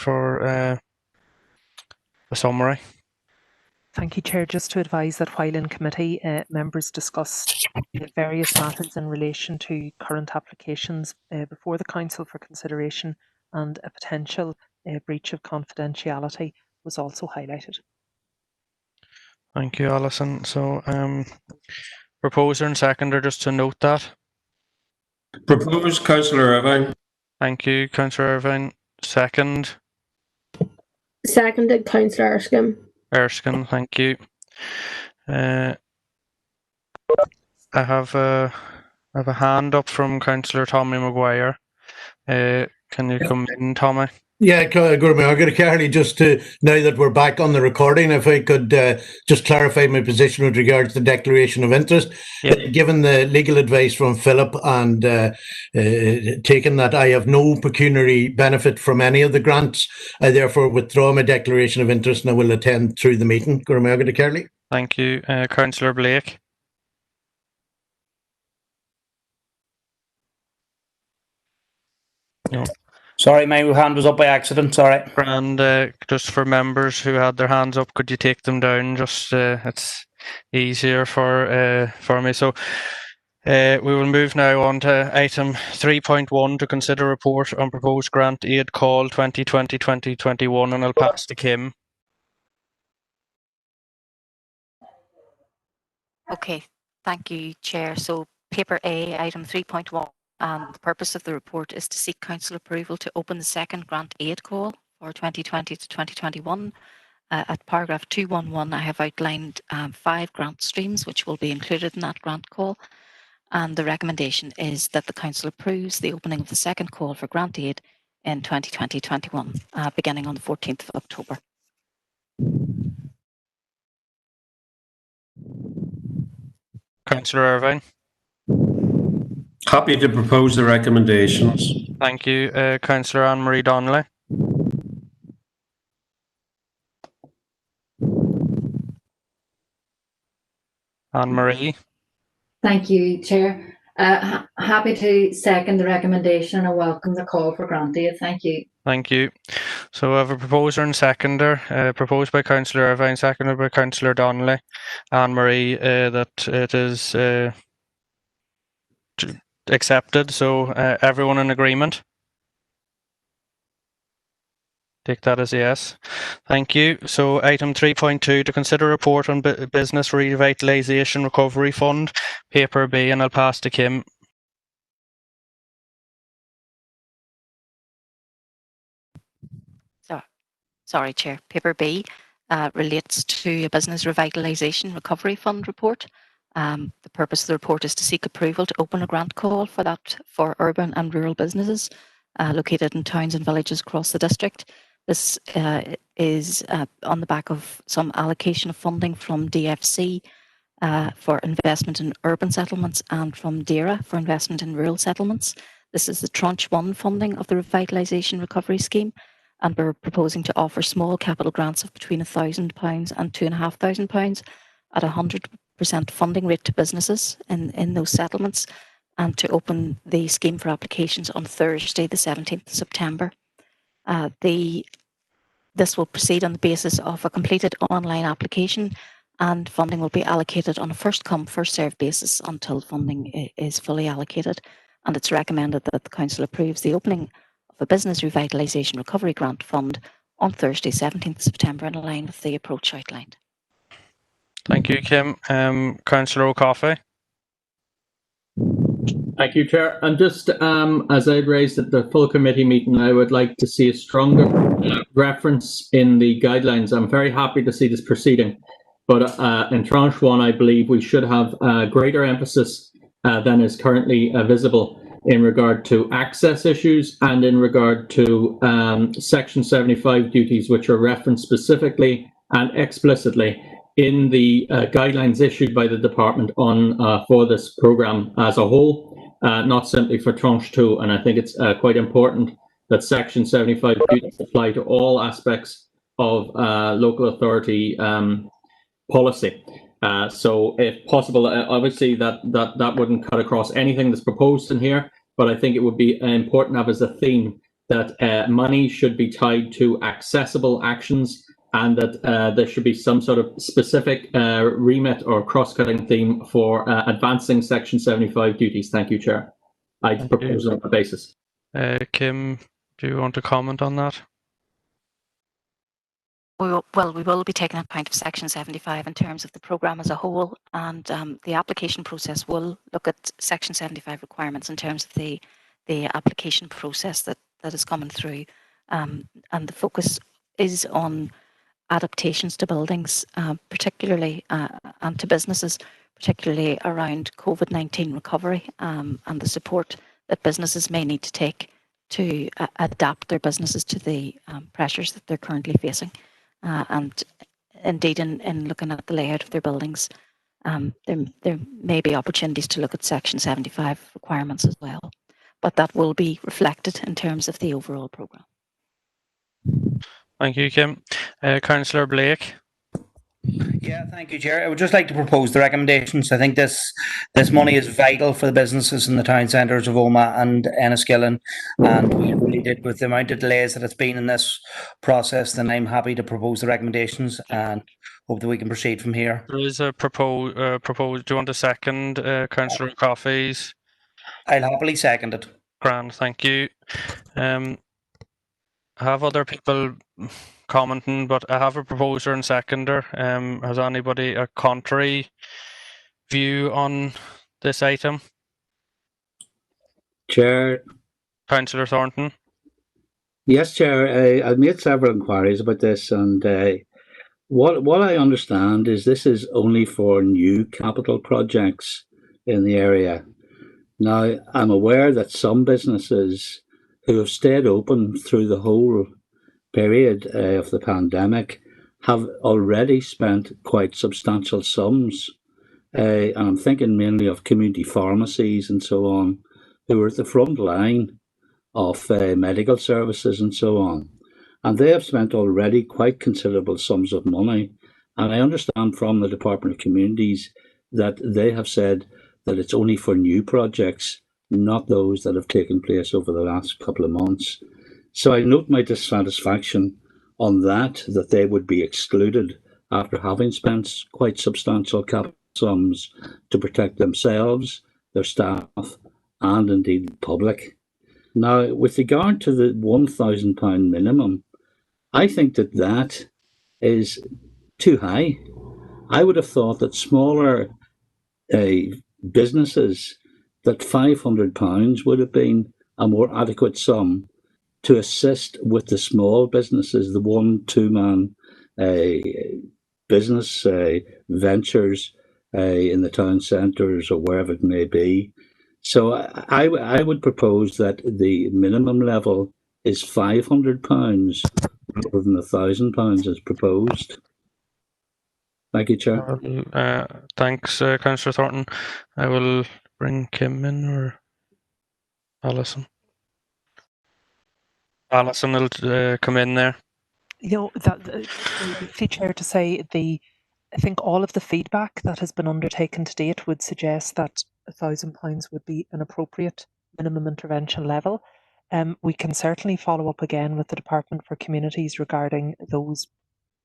for the summary. Thank you, Chair. Just to advise that while in committee, members discussed various matters in relation to current applications before the Council for consideration, and a potential breach of confidentiality was also highlighted. Thank you, Alison. So, proposer and seconder, just to note that. Proposed, Councillor Irvine. Thank you, Councillor Irvine. Second. Seconded, Councillor Erskine. Erskine, thank you. I have a hand up from Councillor Tommy Maguire. Can you come in, Tommy? Yeah, Gurma, Carly, just to, now that we're back on the recording, if I could just clarify my position with regards to the declaration of interest. Yep. Given the legal advice from Philip and taking that I have no pecuniary benefit from any of the grants, I therefore withdraw my declaration of interest and I will attend through the meeting. Gurma, Carly. Thank you. Councillor Blake. No. Sorry, my hand was up by accident, sorry. And just for members who had their hands up, could you take them down? Just it's easier for me. So we will move now on to item 3.1 to consider report on proposed grant aid call 2020-2021, and I'll pass to Kim. Okay, thank you, Chair. So paper A, item 3.1. The purpose of the report is to seek Council approval to open the second grant aid call for 2020 to 2021. At paragraph 211, I have outlined 5 grant streams which will be included in that grant call. And the recommendation is that the Council approves the opening of the second call for grant aid in 2020-21, beginning on the 14th of October. Councillor Irvine. Happy to propose the recommendations. Thank you. Councillor Anne-Marie Donnelly. Anne-Marie. Thank you, Chair. Happy to second the recommendation and welcome the call for grant aid. Thank you. Thank you. So I have a proposer and seconder, proposed by Councillor Irvine, seconded by Councillor Donnelly. Anne-Marie, that it is accepted. So everyone in agreement? Take that as a yes. Thank you. So item 3.2 to consider report on Business Revitalisation Recovery Fund, paper B, and I'll pass to Kim. Sorry, Chair. Paper B relates to a Business Revitalisation Recovery Fund report. The purpose of the report is to seek approval to open a grant call for that for urban and rural businesses located in towns and villages across the district. This is on the back of some allocation of funding from DfI for investment in urban settlements and from DERA for investment in rural settlements. This is the tranche 1 funding of the Revitalisation Recovery Scheme, and we're proposing to offer small capital grants of between £1,000 and £2,500 at 100% funding rate to businesses in those settlements, and to open the scheme for applications on Thursday, the 17th of September. This will proceed on the basis of a completed online application, and funding will be allocated on a first-come, first-served basis until funding is fully allocated. And it's recommended that the Council approves the opening of a Business Revitalisation Recovery Grant Fund on Thursday, 17th of September, in line with the approach outlined. Thank you, Kim. Councillor O'Coffey. Thank you, Chair. And just as I'd raised at the full committee meeting, I would like to see a stronger reference in the guidelines. I'm very happy to see this proceeding, but in tranche 1, I believe we should have greater emphasis than is currently visible in regard to access issues and in regard to Section 75 duties, which are referenced specifically and explicitly in the guidelines issued by the department on for this programme as a whole. Not simply for tranche 2, and I think it's quite important that Section 75 duties apply to all aspects of local authority policy. So if possible, obviously that wouldn't cut across anything that's proposed in here, but I think it would be important to have as a theme that money should be tied to accessible actions, and that there should be some sort of specific remit or cross-cutting theme for advancing Section 75 duties. Thank you, Chair. I propose on that basis. Kim, do you want to comment on that? We will be taking account of Section 75 in terms of the programme as a whole, and the application process will look at Section 75 requirements in terms of the application process that is coming through, and the focus is on adaptations to buildings, particularly and to businesses, particularly around COVID-19 recovery, and the support that businesses may need to take to adapt their businesses to the pressures that they're currently facing. And indeed, in looking at the layout of their buildings, there may be opportunities to look at Section 75 requirements as well, but that will be reflected in terms of the overall programme. Thank you, Kim. Councillor Blake. Yeah, thank you, Chair. I would just like to propose the recommendations. I think this money is vital for the businesses in the town centres of Omagh and Enniskillen, and we really did, with the amount of delays that it's been in this process, then I'm happy to propose the recommendations and hope that we can proceed from here. There is a proposed. Do you want a second, Councillor Coffees? I'll happily second it. Grand, thank you. I have other people commenting, but I have a proposer and seconder. Has anybody a contrary view on this item? Chair. Councillor Thornton. Yes, Chair. I've made several inquiries about this, and what I understand is this is only for new capital projects in the area. Now, I'm aware that some businesses who have stayed open through the whole period of the pandemic have already spent quite substantial sums. And I'm thinking mainly of community pharmacies and so on, who are at the front line of medical services and so on. And they have spent already quite considerable sums of money. And I understand from the Department of Communities that they have said that it's only for new projects, not those that have taken place over the last couple of months. So I note my dissatisfaction on that they would be excluded after having spent quite substantial capital sums to protect themselves, their staff, and indeed the public. Now, with regard to the £1,000 minimum, I think that is too high. I would have thought that smaller businesses, that £500 would have been a more adequate sum to assist with the small businesses, the 1-2 man business ventures in the town centres or wherever it may be. So I would propose that the minimum level is £500 rather than £1,000 as proposed. Thank you, Chair. Thanks, Councillor Thornton. I will bring Kim in, or Alison. Alison will come in there. You know, that Chair, to say I think all of the feedback that has been undertaken to date would suggest that £1,000 would be an appropriate minimum intervention level. We can certainly follow up again with the Department for Communities regarding those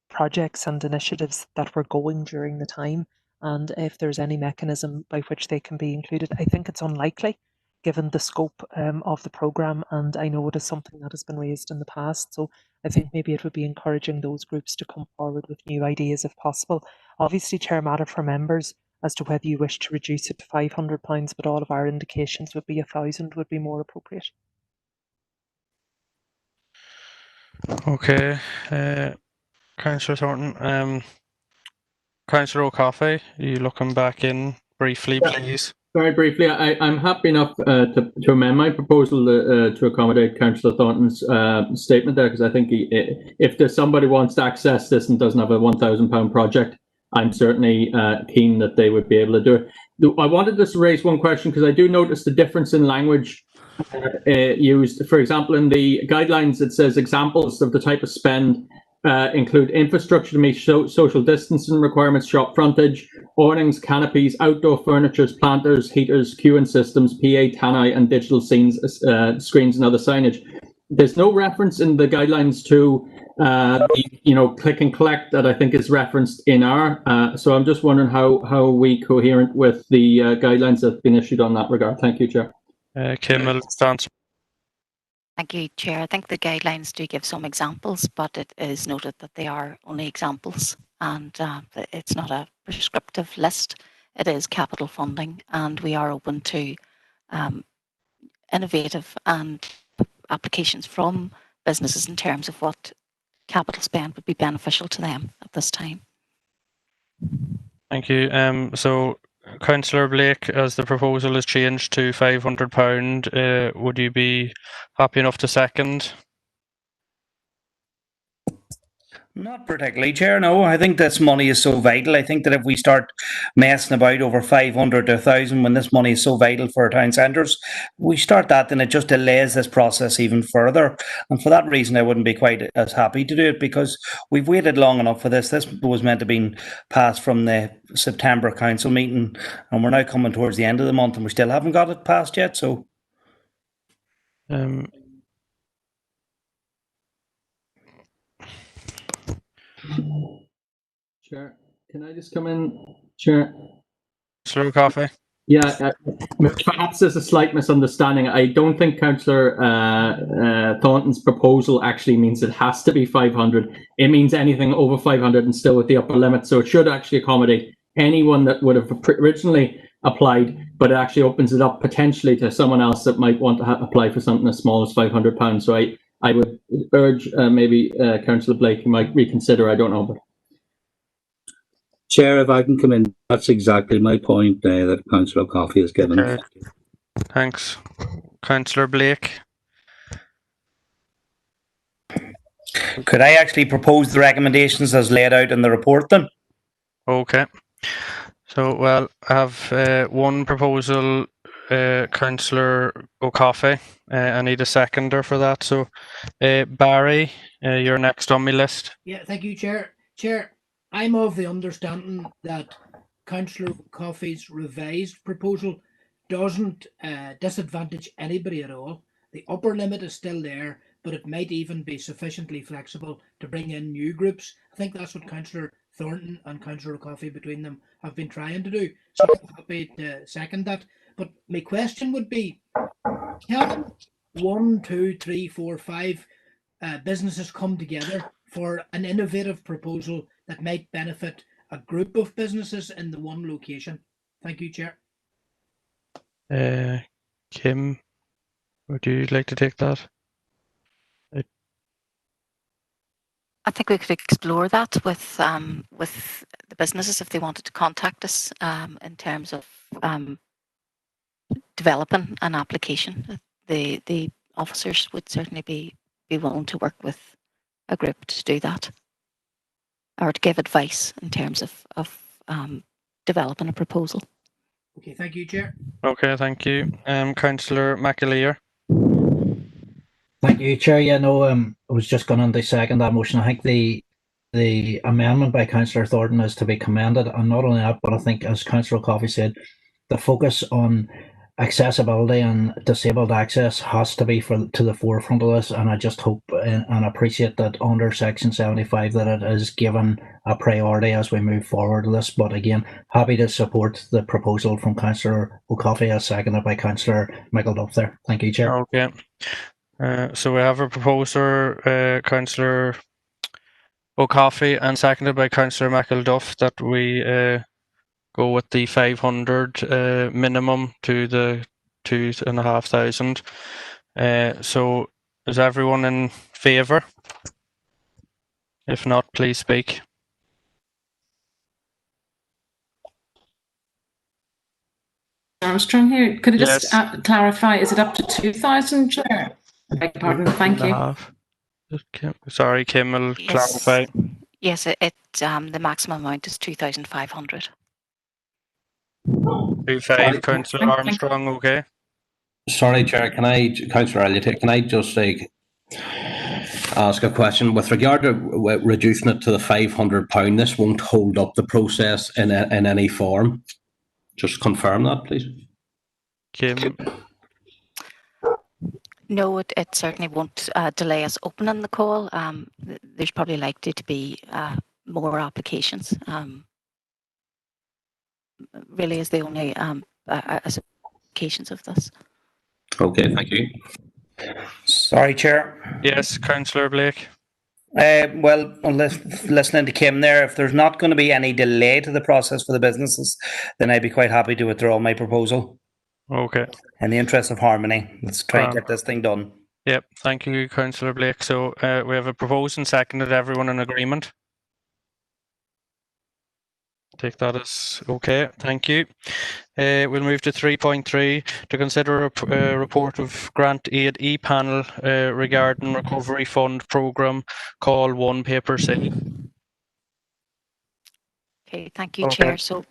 projects and initiatives that were going during the time, and if there's any mechanism by which they can be included. I think it's unlikely given the scope of the programme, and I know it is something that has been raised in the past, so I think maybe it would be encouraging those groups to come forward with new ideas if possible. Obviously, Chair, matter for members as to whether you wish to reduce it to £500, but all of our indications would be £1,000 would be more appropriate. Okay, Councillor Thornton. Councillor O'Coffey, are you looking back in briefly, please? Very briefly, I'm happy enough to amend my proposal to accommodate Councillor Thornton's statement there, because I think if there's somebody wants to access this and doesn't have a £1,000 project, I'm certainly keen that they would be able to do it. I wanted to raise one question, because I do notice the difference in language used. For example, in the guidelines, it says examples of the type of spend include infrastructure to meet social distancing requirements, shop frontage, awnings, canopies, outdoor furniture, planters, heaters, queuing systems, PA, tannoy, and digital screens and other signage. there's no reference in the guidelines to click and collect that I think is referenced in our. So I'm just wondering how we coherent with the guidelines that have been issued on that regard. Thank you, Chair. Kim will answer. Thank you, Chair. I think the guidelines do give some examples, but it is noted that they are only examples and that it's not a prescriptive list. It is capital funding, and we are open to innovative and applications from businesses in terms of what capital spend would be beneficial to them at this time. Thank you. So, Councillor Blake, as the proposal is changed to £500, would you be happy enough to second? Not particularly, Chair. No, I think this money is so vital. I think that if we start messing about over 500 to 1,000 when this money is so vital for our town centres, we start that, then it just delays this process even further. And for that reason, I wouldn't be quite as happy to do it, because we've waited long enough for this. This was meant to be passed from the September council meeting, and we're now coming towards the end of the month, and we still haven't got it passed yet. So. Chair, can I just come in, Chair? Councillor Coffey? Yeah, perhaps there's a slight misunderstanding. I don't think Councillor Thornton's proposal actually means it has to be 500. It means anything over 500 and still with the upper limit. So it should actually accommodate anyone that would have originally applied, but it actually opens it up potentially to someone else that might want to apply for something as small as £500. So I would urge maybe Councillor Blake, you might reconsider. I don't know, but. Chair, if I can come in, that's exactly my point that Councillor Coffey has given. Okay. Thanks. Councillor Blake? Could I actually propose the recommendations as laid out in the report then? Okay. So, well, I have one proposal, Councillor O'Coffey. I need a seconder for that. So, Barry, you're next on my list. Yeah, thank you, Chair. Chair, I'm of the understanding that Councillor Coffey's revised proposal doesn't disadvantage anybody at all. The upper limit is still there, but it might even be sufficiently flexible to bring in new groups. I think that's what Councillor Thornton and Councillor Coffey between them have been trying to do. So I'm happy to second that. But my question would be, can 1, 2, 3, 4, 5 businesses come together for an innovative proposal that might benefit a group of businesses in the one location? Thank you, Chair. Kim, would you like to take that? I think we could explore that with the businesses if they wanted to contact us in terms of developing an application. The officers would certainly be willing to work with a group to do that, or to give advice in terms of developing a proposal. Okay, thank you, Chair. Okay, thank you. Councillor McAleer. Thank you, Chair. Yeah, no, I was just going to second that motion. I think the amendment by Councillor Thornton is to be commended, and not only that, but I think, as Councillor Coffey said, the focus on accessibility and disabled access has to be to the forefront of this, and I just hope and appreciate that under Section 75 that it is given a priority as we move forward with this. But again, happy to support the proposal from Councillor O'Coffey as seconded by Councillor Michael Duff there. Thank you, Chair. Okay. So we have a proposer, Councillor O'Coffey, and seconded by Councillor Michael Duff, that we go with the 500 minimum to the 2,500. So is everyone in favour? If not, please speak. Armstrong here. Could I just clarify, is it up to 2,000, Chair? I beg your pardon, thank you. Sorry, Kim will clarify. Yes, the maximum amount is 2,500. 2.5, Councillor Armstrong, okay? Sorry, Chair, Councillor Elliott, can I just ask a question? With regard to reducing it to the £500, this won't hold up the process in any form. Just confirm that, please. Kim. No, it certainly won't delay us opening the call. There's probably likely to be more applications. Really is the only applications of this. Okay, thank you. Sorry, Chair. Yes, Councillor Blake. Well, listening to Kim there, if there's not going to be any delay to the process for the businesses, then I'd be quite happy to withdraw my proposal. Okay. In the interest of harmony, let's try and get this thing done. Yep, thank you, Councillor Blake. So we have a proposed and seconded. Everyone in agreement? Take that as okay. Thank you. We'll move to 3.3 to consider a report of grant aid e-panel regarding recovery fund programme call 1 paper C. Okay, thank you, Okay. Chair. So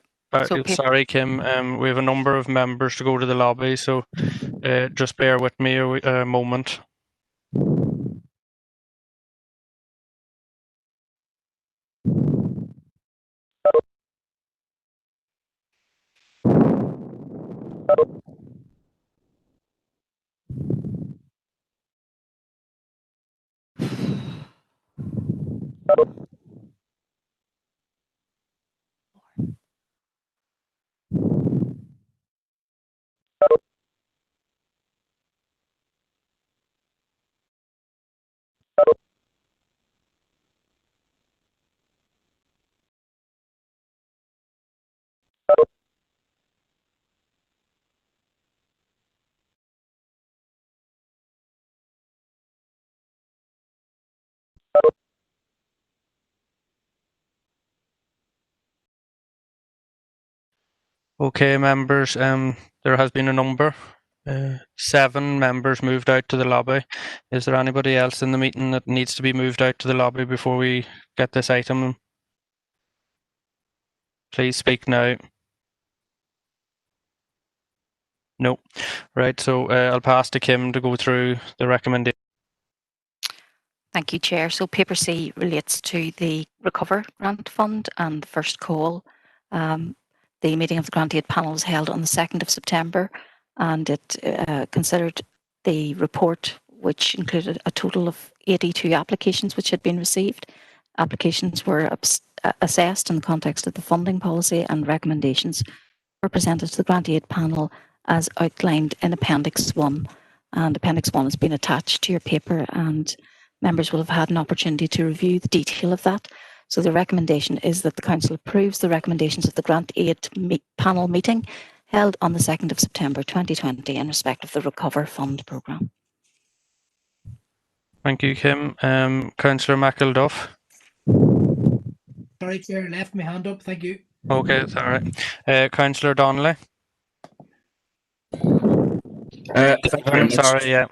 sorry, Kim. We have a number of members to go to the lobby, so just bear with me a moment. Okay, members, there has been a number. 7 members moved out to the lobby. Is there anybody else in the meeting that needs to be moved out to the lobby before we get this item? Please speak now. No. Right, so I'll pass to Kim to go through the recommendation. thank you, Chair. So paper C relates to the Recover Grant Fund and the first call. The meeting of the grant aid panel was held on the 2nd of September, and it considered the report, which included a total of 82 applications which had been received. Applications were assessed in the context of the funding policy, and recommendations were presented to the grant aid panel as outlined in Appendix 1. And Appendix 1 has been attached to your paper, and members will have had an opportunity to review the detail of that. So the recommendation is that the Council approves the recommendations of the grant aid panel meeting held on the 2nd of September 2020 in respect of the Recover Fund programme. Thank you, Kim. Councillor McElduff. Sorry, Chair, left my hand up. Thank you. Okay, that's all right. Councillor Donnelly. Sorry, yeah.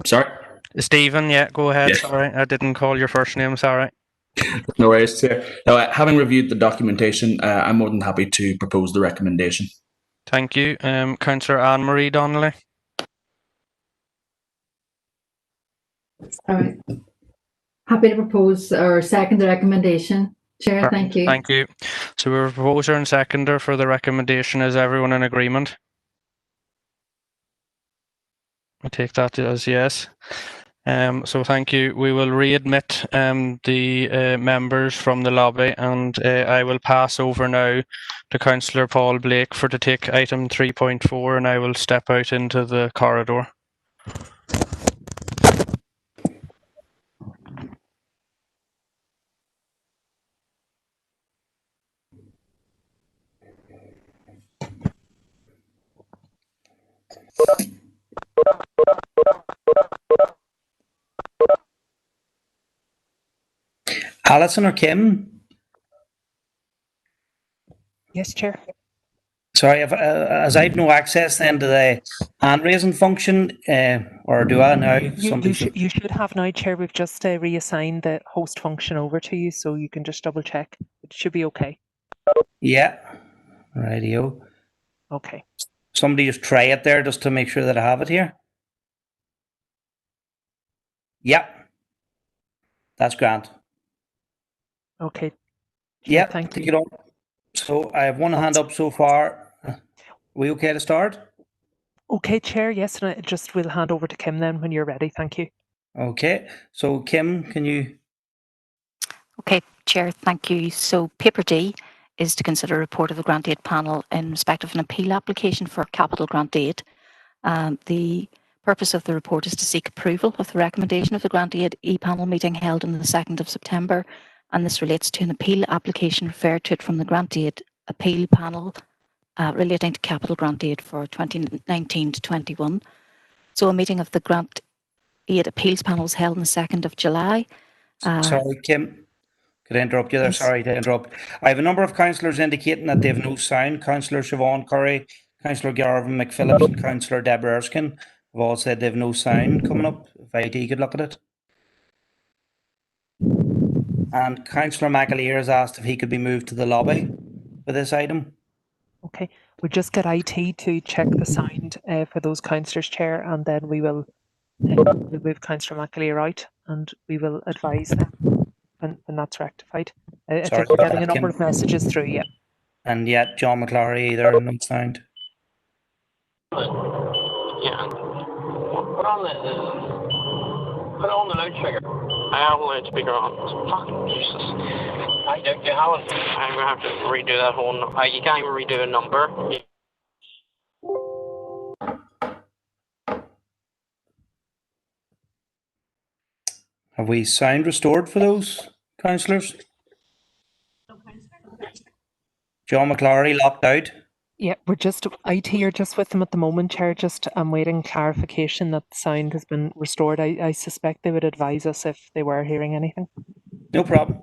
Sorry? Stephen, yeah, go ahead. Yes. Sorry, I didn't call your first name. Sorry. No worries, Chair. Now, having reviewed the documentation, I'm more than happy to propose the recommendation. Thank you. Councillor Anne-Marie Donnelly. All right. Happy to propose or second the recommendation. Chair, thank you. Thank you. So we have a proposer and seconder for the recommendation. Is everyone in agreement? I take that as yes. So thank you. We will readmit the members from the lobby, and I will pass over now to Councillor Paul Blake to take item 3.4, and I will step out into the corridor. Alison or Kim? Yes, Chair. Sorry, as I have no access then to the hand raising function, or do I now? You should have now, Chair. We've just reassigned the host function over to you, so you can just double check. It should be okay. Yeah. Rightio. Okay. Somebody just try it there just to make sure that I have it here. Yep. That's grand. Okay. Yeah, thank take you. it on. So I have one hand up so far. Are we okay to start? Okay, Chair, yes, and I just will hand over to Kim then when you're ready. Thank you. Okay, so Kim, can you? Okay, Chair, thank you. So paper D is to consider a report of the grant aid panel in respect of an appeal application for capital grant aid. The purpose of the report is to seek approval of the recommendation of the grant aid e-panel meeting held on the 2nd of September, and this relates to an appeal application referred to it from the grant aid appeal panel relating to capital grant aid for 2019 to 21. So a meeting of the grant aid appeals panel was held on the 2nd of July. Sorry, Kim. Could I interrupt you there? Yes. Sorry to interrupt. I have a number of councillors indicating that they have no sound. Councillor Siobhan Curry, Councillor Garvin McPhillips and Councillor Deborah Erskine have all said they have no sound coming up. If IT could look at it. And Councillor McAleer has asked if he could be moved to the lobby for this item. Okay, we'll just get IT to check the sound for those councillors, Chair, and then we will we'll move Councillor McAleer out and we will advise them when that's rectified. I Sorry think we're about getting that, a number Kim. of messages through, yeah. And yet John McClary either, no sound. Yeah. Put on the loudspeaker. I have a loudspeaker on. Fucking Jesus. You haven't. I'm gonna have to redo that whole. You can't even redo a number. Have we sound restored for those councillors? John McClary locked out. Yeah, we're just, IT are just with them at the moment, Chair. Just I'm waiting clarification that the sound has been restored. I suspect they would advise us if they were hearing anything. No problem.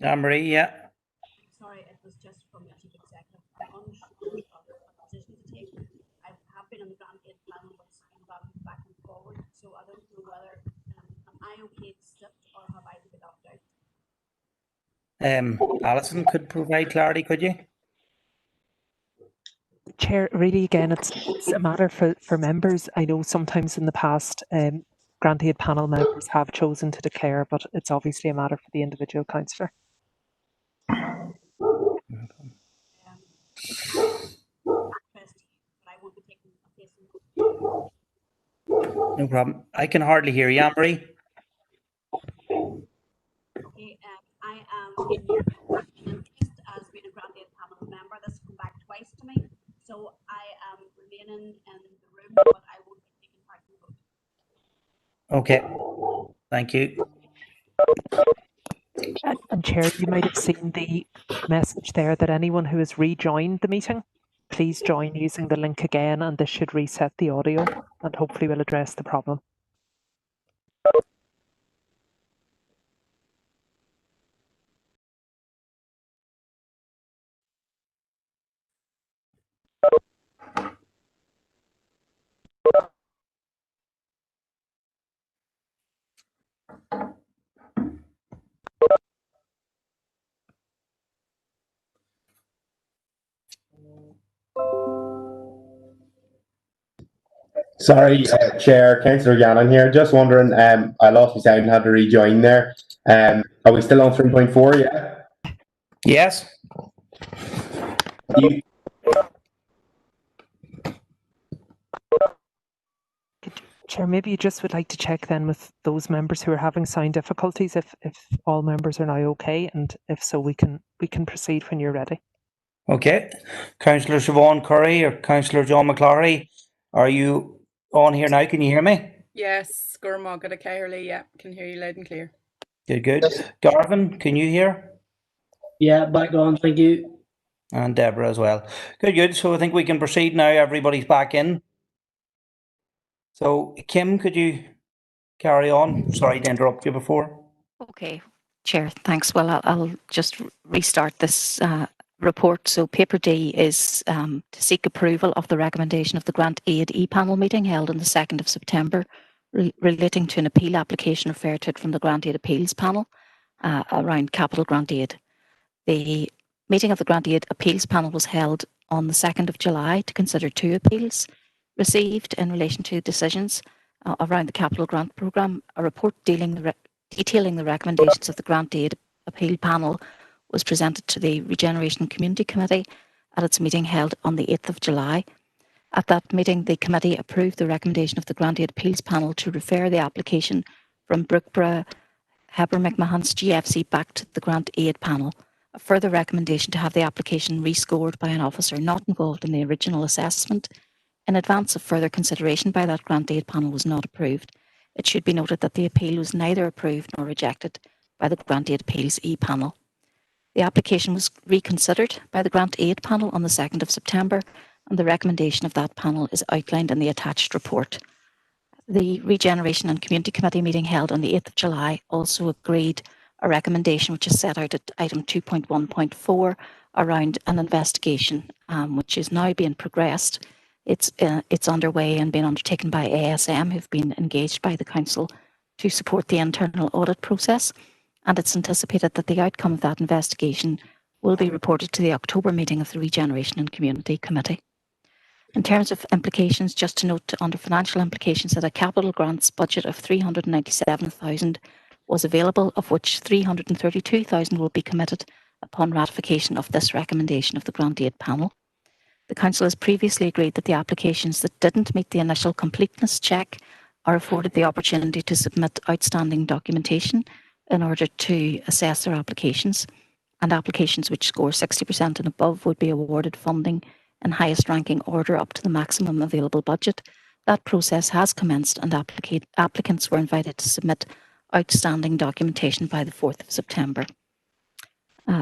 Anne-Marie, yeah. Sorry, it was just from your chief executive. I'm unsure of the position to take. I have been on the grant aid panel with sign back and forward, so I don't know whether am I okay to sit or have I to get opt out? Alison could provide clarity, could you? Chair, really again, it's a matter for members. I know sometimes in the past, grant aid panel members have chosen to declare, but it's obviously a matter for the individual councillor. No problem. I can hardly hear you, Anne-Marie. Okay, I am in interest as being a grant aid panel member. This has come back twice to me, so I am remaining in the room, but I won't be taking part in the vote. Okay. Thank you. And Chair, you might have seen the message there that anyone who has rejoined the meeting, please join using the link again, and this should reset the audio and hopefully will address the problem. Sorry, Chair, Councillor Gannon here. Just wondering, I lost my sound and had to rejoin there. Are we still on 3.4? Yeah. Yes. Chair, maybe you just would like to check then with those members who are having sound difficulties if all members are now okay, and if so, we can proceed when you're ready. Okay. Councillor Siobhan Curry or Councillor John McClary, are you on here now? Can you hear me? Yes, Gurmagad Cairley, yeah, can hear you loud and clear. Good. Garvin, can you hear? Yeah, back on, thank you. And Deborah as well. Good. So I think we can proceed now. Everybody's back in. So Kim, could you carry on? Sorry to interrupt you before. Okay, Chair, thanks. Well, I'll just restart this report. So paper D is to seek approval of the recommendation of the grant aid e-panel meeting held on the 2nd of September relating to an appeal application referred to it from the grant aid appeals panel around capital grant aid. The meeting of the grant aid appeals panel was held on the 2nd of July to consider 2 appeals received in relation to decisions around the capital grant programme. A report detailing the recommendations of the grant aid appeal panel was presented to the Regeneration and Community Committee at its meeting held on the 8th of July. At that meeting, the committee approved the recommendation of the Grant Aid Appeals Panel to refer the application from Brookborough Heber McMahon's GFC back to the Grant Aid Panel. A further recommendation to have the application rescored by an officer not involved in the original assessment in advance of further consideration by that Grant Aid Panel was not approved. It should be noted that the appeal was neither approved nor rejected by the Grant Aid Appeals E-Panel. The application was reconsidered by the Grant Aid Panel on the 2nd of September, and the recommendation of that panel is outlined in the attached report. The Regeneration and Community Committee meeting held on the 8th of July also agreed a recommendation which is set out at item 2.1.4 around an investigation which is now being progressed. It's underway and being undertaken by ASM, who've been engaged by the Council to support the internal audit process, and it's anticipated that the outcome of that investigation will be reported to the October meeting of the Regeneration and Community Committee. In terms of implications, just to note under financial implications that a capital grants budget of 397,000 was available, of which 332,000 will be committed upon ratification of this recommendation of the Grant Aid Panel. The Council has previously agreed that the applications that didn't meet the initial completeness check are afforded the opportunity to submit outstanding documentation in order to assess their applications, and applications which score 60% and above would be awarded funding in highest ranking order up to the maximum available budget. That process has commenced, and applicants were invited to submit outstanding documentation by the 4th of September.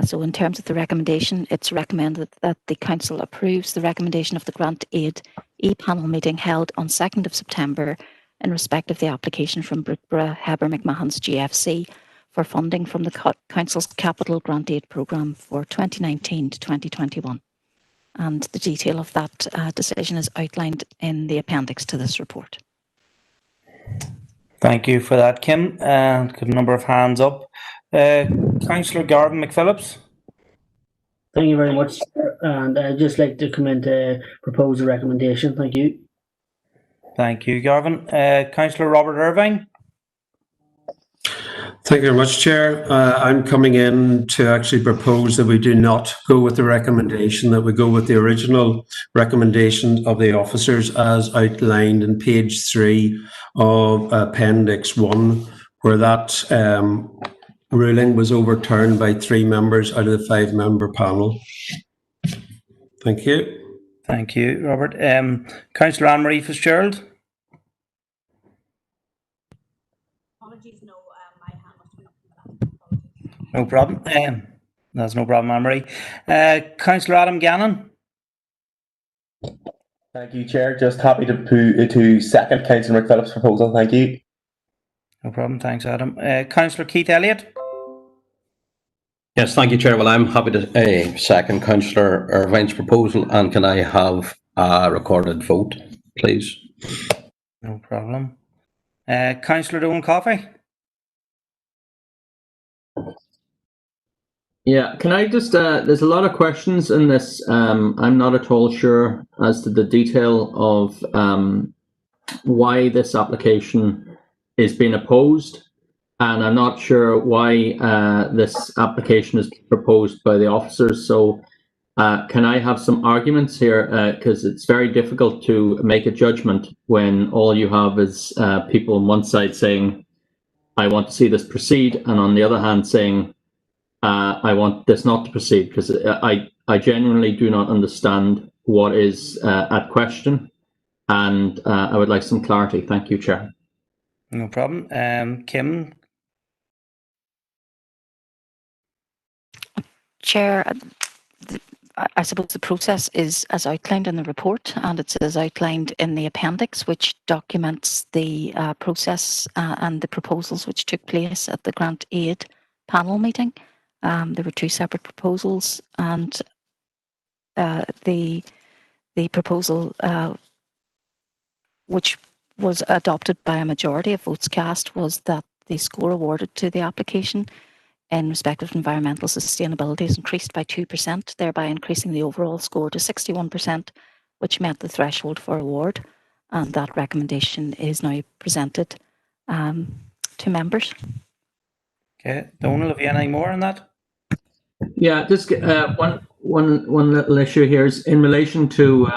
So in terms of the recommendation, it's recommended that the Council approves the recommendation of the Grant Aid E-Panel meeting held on 2nd of September in respect of the application from Brookborough Heber McMahon's GFC for funding from the Council's Capital Grant Aid Programme for 2019 to 2021. And the detail of that decision is outlined in the appendix to this report. Thank you for that, Kim. Got a number of hands up. Councillor Garvin McPhillips. Thank you very much, Chair. And I'd just like to come in to propose a recommendation. Thank you. Thank you, Garvin. Councillor Robert Irvine. Thank you very much, Chair. I'm coming in to actually propose that we do not go with the recommendation, that we go with the original recommendation of the officers as outlined in page 3 of Appendix 1, where that ruling was overturned by 3 members out of the 5-member panel. Thank you. Thank you, Robert. Councillor Anne-Marie Fitzgerald. Apologies, no, my hand must have been. No problem. That's no problem, Anne-Marie. Councillor Adam Gannon. Thank you, Chair. Just happy to second Councillor McPhillips' proposal. Thank you. No problem. Thanks, Adam. Councillor Keith Elliott. Yes, thank you, Chair. Well, I'm happy to second Councillor Irvine's proposal, and can I have a recorded vote, please? No problem. Councillor Owen Coffey. Yeah, can I just, there's a lot of questions in this. I'm not at all sure as to the detail of why this application is being opposed. And I'm not sure why this application is proposed by the officers. So can I have some arguments here? Because it's very difficult to make a judgment when all you have is people on one side saying, I want to see this proceed, and on the other hand saying, I want this not to proceed, because I genuinely do not understand what is at question, and I would like some clarity. Thank you, Chair. No problem. Kim. Chair, I suppose the process is as outlined in the report, and it's as outlined in the appendix, which documents the process and the proposals which took place at the Grant Aid panel meeting. There were 2 separate proposals, and the proposal which was adopted by a majority of votes cast was that the score awarded to the application in respect of environmental sustainability is increased by 2%, thereby increasing the overall score to 61%, which met the threshold for award. And that recommendation is now presented to members. Okay, Donal, have you any more on that? Yeah, just one little issue here is in relation to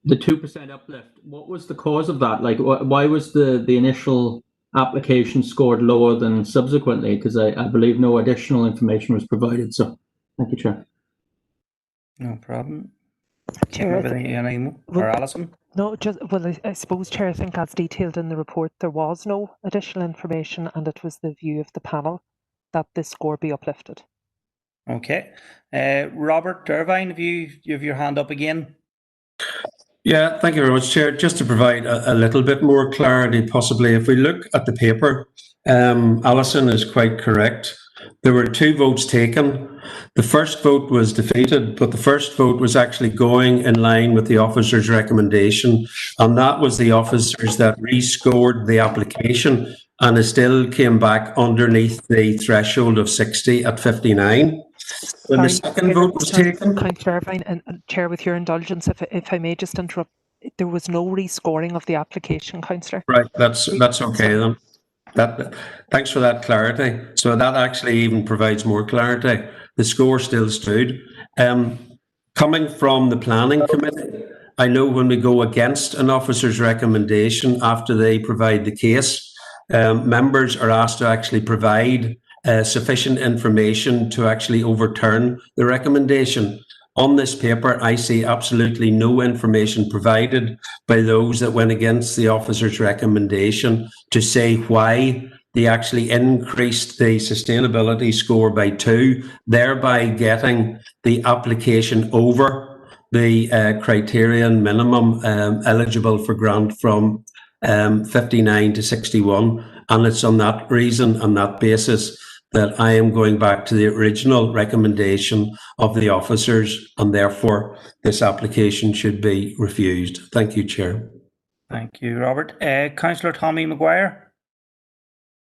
the 2% uplift. What was the cause of that? Like, why was the initial application scored lower than subsequently? Because I believe no additional information was provided. So, thank you, Chair. No problem. Chair, or Alison? No, I suppose, Chair, I think as detailed in the report, there was no additional information, and it was the view of the panel that the score be uplifted. Okay. Robert Irvine, have you have your hand up again? Yeah, thank you very much, Chair. Just to provide a little bit more clarity, possibly, if we look at the paper, Alison is quite correct. There were 2 votes taken. The first vote was defeated, but the first vote was actually going in line with the officer's recommendation, and that was the officers that rescored the application, and it still came back underneath the threshold of 60 at 59. When the second vote was taken, Councillor Irvine, and Chair, with your indulgence, if I may just interrupt, there was no rescoring of the application, Councillor. Right, that's okay then. Thanks for that clarity. So that actually even provides more clarity. The score still stood. Coming from the planning committee, I know when we go against an officer's recommendation after they provide the case, members are asked to actually provide sufficient information to actually overturn the recommendation. On this paper, I see absolutely no information provided by those that went against the officer's recommendation to say why they actually increased the sustainability score by 2, thereby getting the application over the criterion minimum eligible for grant from 59 to 61. And it's on that reason and that basis that I am going back to the original recommendation of the officers, and therefore this application should be refused. Thank you, Chair. Thank you, Robert. Councillor Tommy Maguire.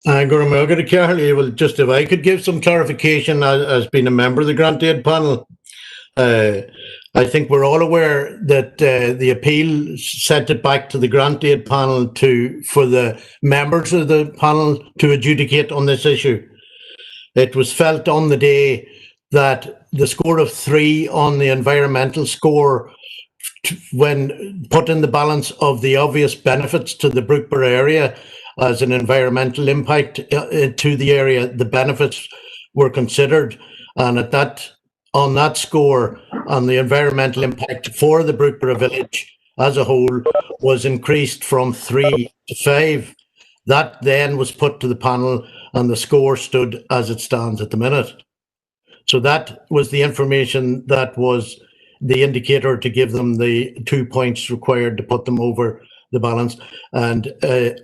Well, just if I could give some clarification as being a member of the grant aid panel. I think we're all aware that the appeal sent it back to the grant aid panel for the members of the panel to adjudicate on this issue. It was felt on the day that the score of 3 on the environmental score, when put in the balance of the obvious benefits to the Brookborough area as an environmental impact to the area, the benefits were considered, and on that score, on the environmental impact for the Brookborough village as a whole was increased from 3 to 5. That then was put to the panel, and the score stood as it stands at the minute. So that was the information that was the indicator to give them the 2 points required to put them over the balance. And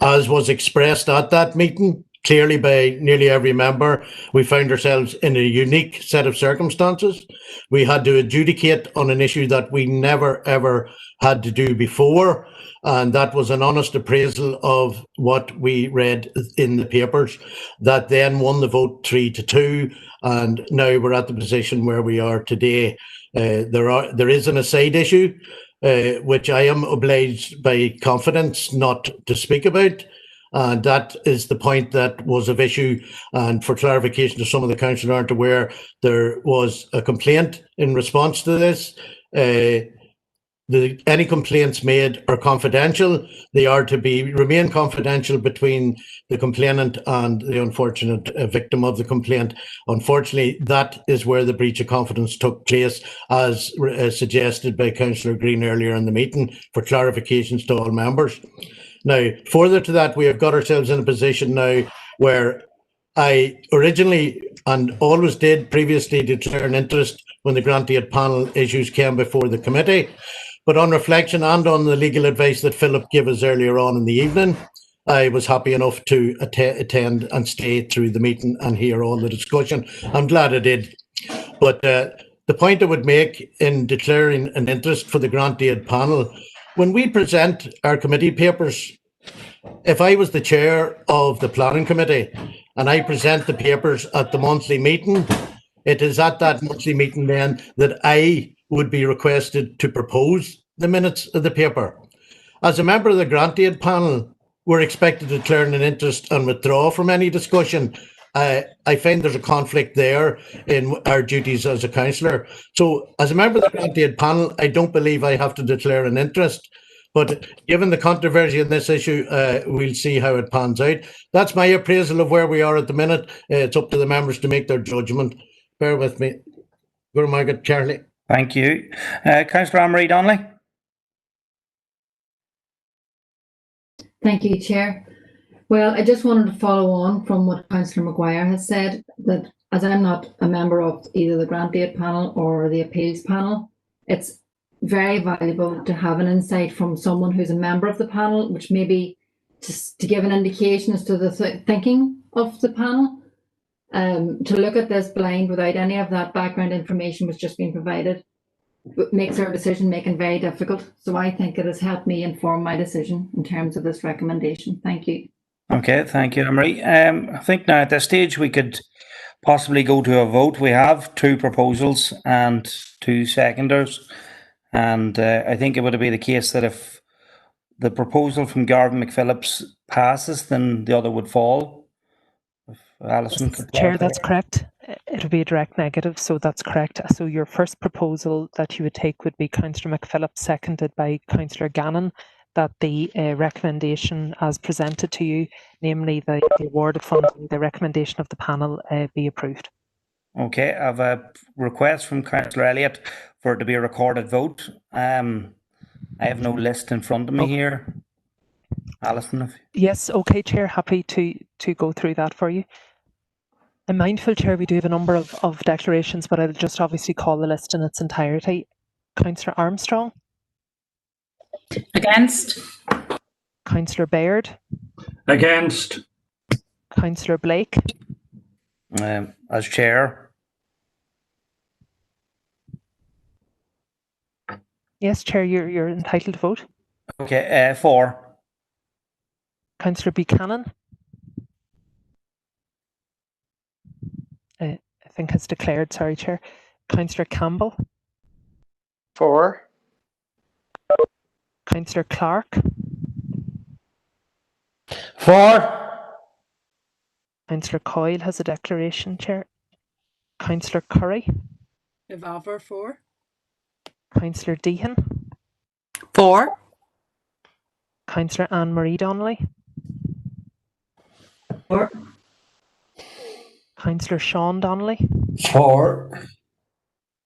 as was expressed at that meeting, clearly by nearly every member, we found ourselves in a unique set of circumstances. We had to adjudicate on an issue that we never, ever had to do before. And that was an honest appraisal of what we read in the papers that then won the vote 3-2. And now we're at the position where we are today. There is an aside issue, which I am obliged by confidence not to speak about. And that is the point that was of issue. And for clarification, if some of the council aren't aware, there was a complaint in response to this. Any complaints made are confidential. They are to remain confidential between the complainant and the unfortunate victim of the complaint. Unfortunately, that is where the breach of confidence took place, as suggested by Councillor Green earlier in the meeting, for clarifications to all members. Now, further to that, we have got ourselves in a position now where I originally and always did previously declare an interest when the grant aid panel issues came before the committee. But on reflection and on the legal advice that Philip gave us earlier on in the evening, I was happy enough to attend and stay through the meeting and hear all the discussion. I'm glad I did. But the point I would make in declaring an interest for the grant aid panel, when we present our committee papers, if I was the chair of the planning committee and I present the papers at the monthly meeting, it is at that monthly meeting then that I would be requested to propose the minutes of the paper. As a member of the grant aid panel, we're expected to declare an interest and withdraw from any discussion. I find there's a conflict there in our duties as a councillor. So as a member of the grant aid panel, I don't believe I have to declare an interest. But given the controversy in this issue, we'll see how it pans out. That's my appraisal of where we are at the minute. It's up to the members to make their judgment. Bear with me. Go to Margaret, Charlie. Thank you. Councillor Anne-Marie Donnelly. Thank you, Chair. Well, I just wanted to follow on from what Councillor Maguire has said, that as I'm not a member of either the grant aid panel or the appeals panel, it's very valuable to have an insight from someone who's a member of the panel, which maybe to give an indication as to the thinking of the panel. To look at this blind without any of that background information was just being provided makes our decision making very difficult. So I think it has helped me inform my decision in terms of this recommendation. Thank you. Okay, thank you, Anne-Marie. I think now at this stage we could possibly go to a vote. We have 2 proposals and 2 seconders. And I think it would be the case that if the proposal from Garvin McPhillips passes, then the other would fall. If Alison could Chair, that's correct. It'll be a direct negative, so that's correct. So your first proposal that you would take would be Councillor McPhillips, seconded by Councillor Gannon, that the recommendation as presented to you, namely the award of funding, the recommendation of the panel be approved. Okay, I have a request from Councillor Elliott for it to be a recorded vote. I have no list in front of me here. Alison? Yes, okay, Chair, happy to go through that for you. I'm mindful, Chair, we do have a number of declarations, but I'll just obviously call the list in its entirety. Councillor Armstrong? Against. Councillor Baird? Against. Councillor Blake? As Chair. Yes, Chair, you're entitled to vote. Okay, 4. Councillor Buchanan? I think has declared, sorry, Chair. Councillor Campbell? 4. Councillor Clark? 4. Councillor Coyle has a declaration, Chair. Councillor Curry? Evolver 4. Councillor Deehan? 4. Councillor Anne-Marie Donnelly? 4. Councillor Sean Donnelly? 4.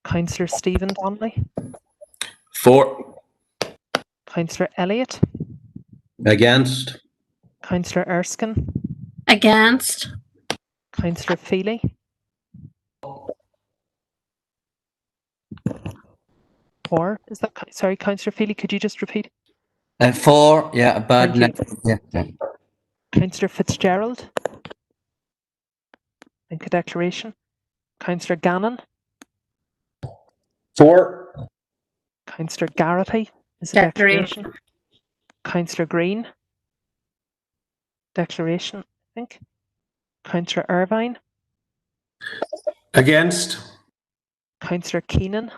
Councillor Stephen Donnelly? 4. Councillor Elliott? Against. Councillor Erskine? Against. Councillor Feely? Or is that, sorry, Councillor Feely, could you just repeat? 4, yeah, a bad Thank yeah. Councillor Fitzgerald? I think a declaration. Councillor Gannon? 4. Councillor Garrity is a declaration. Councillor Green? Declaration, I think. Councillor Irvine? Against. Councillor Keenan?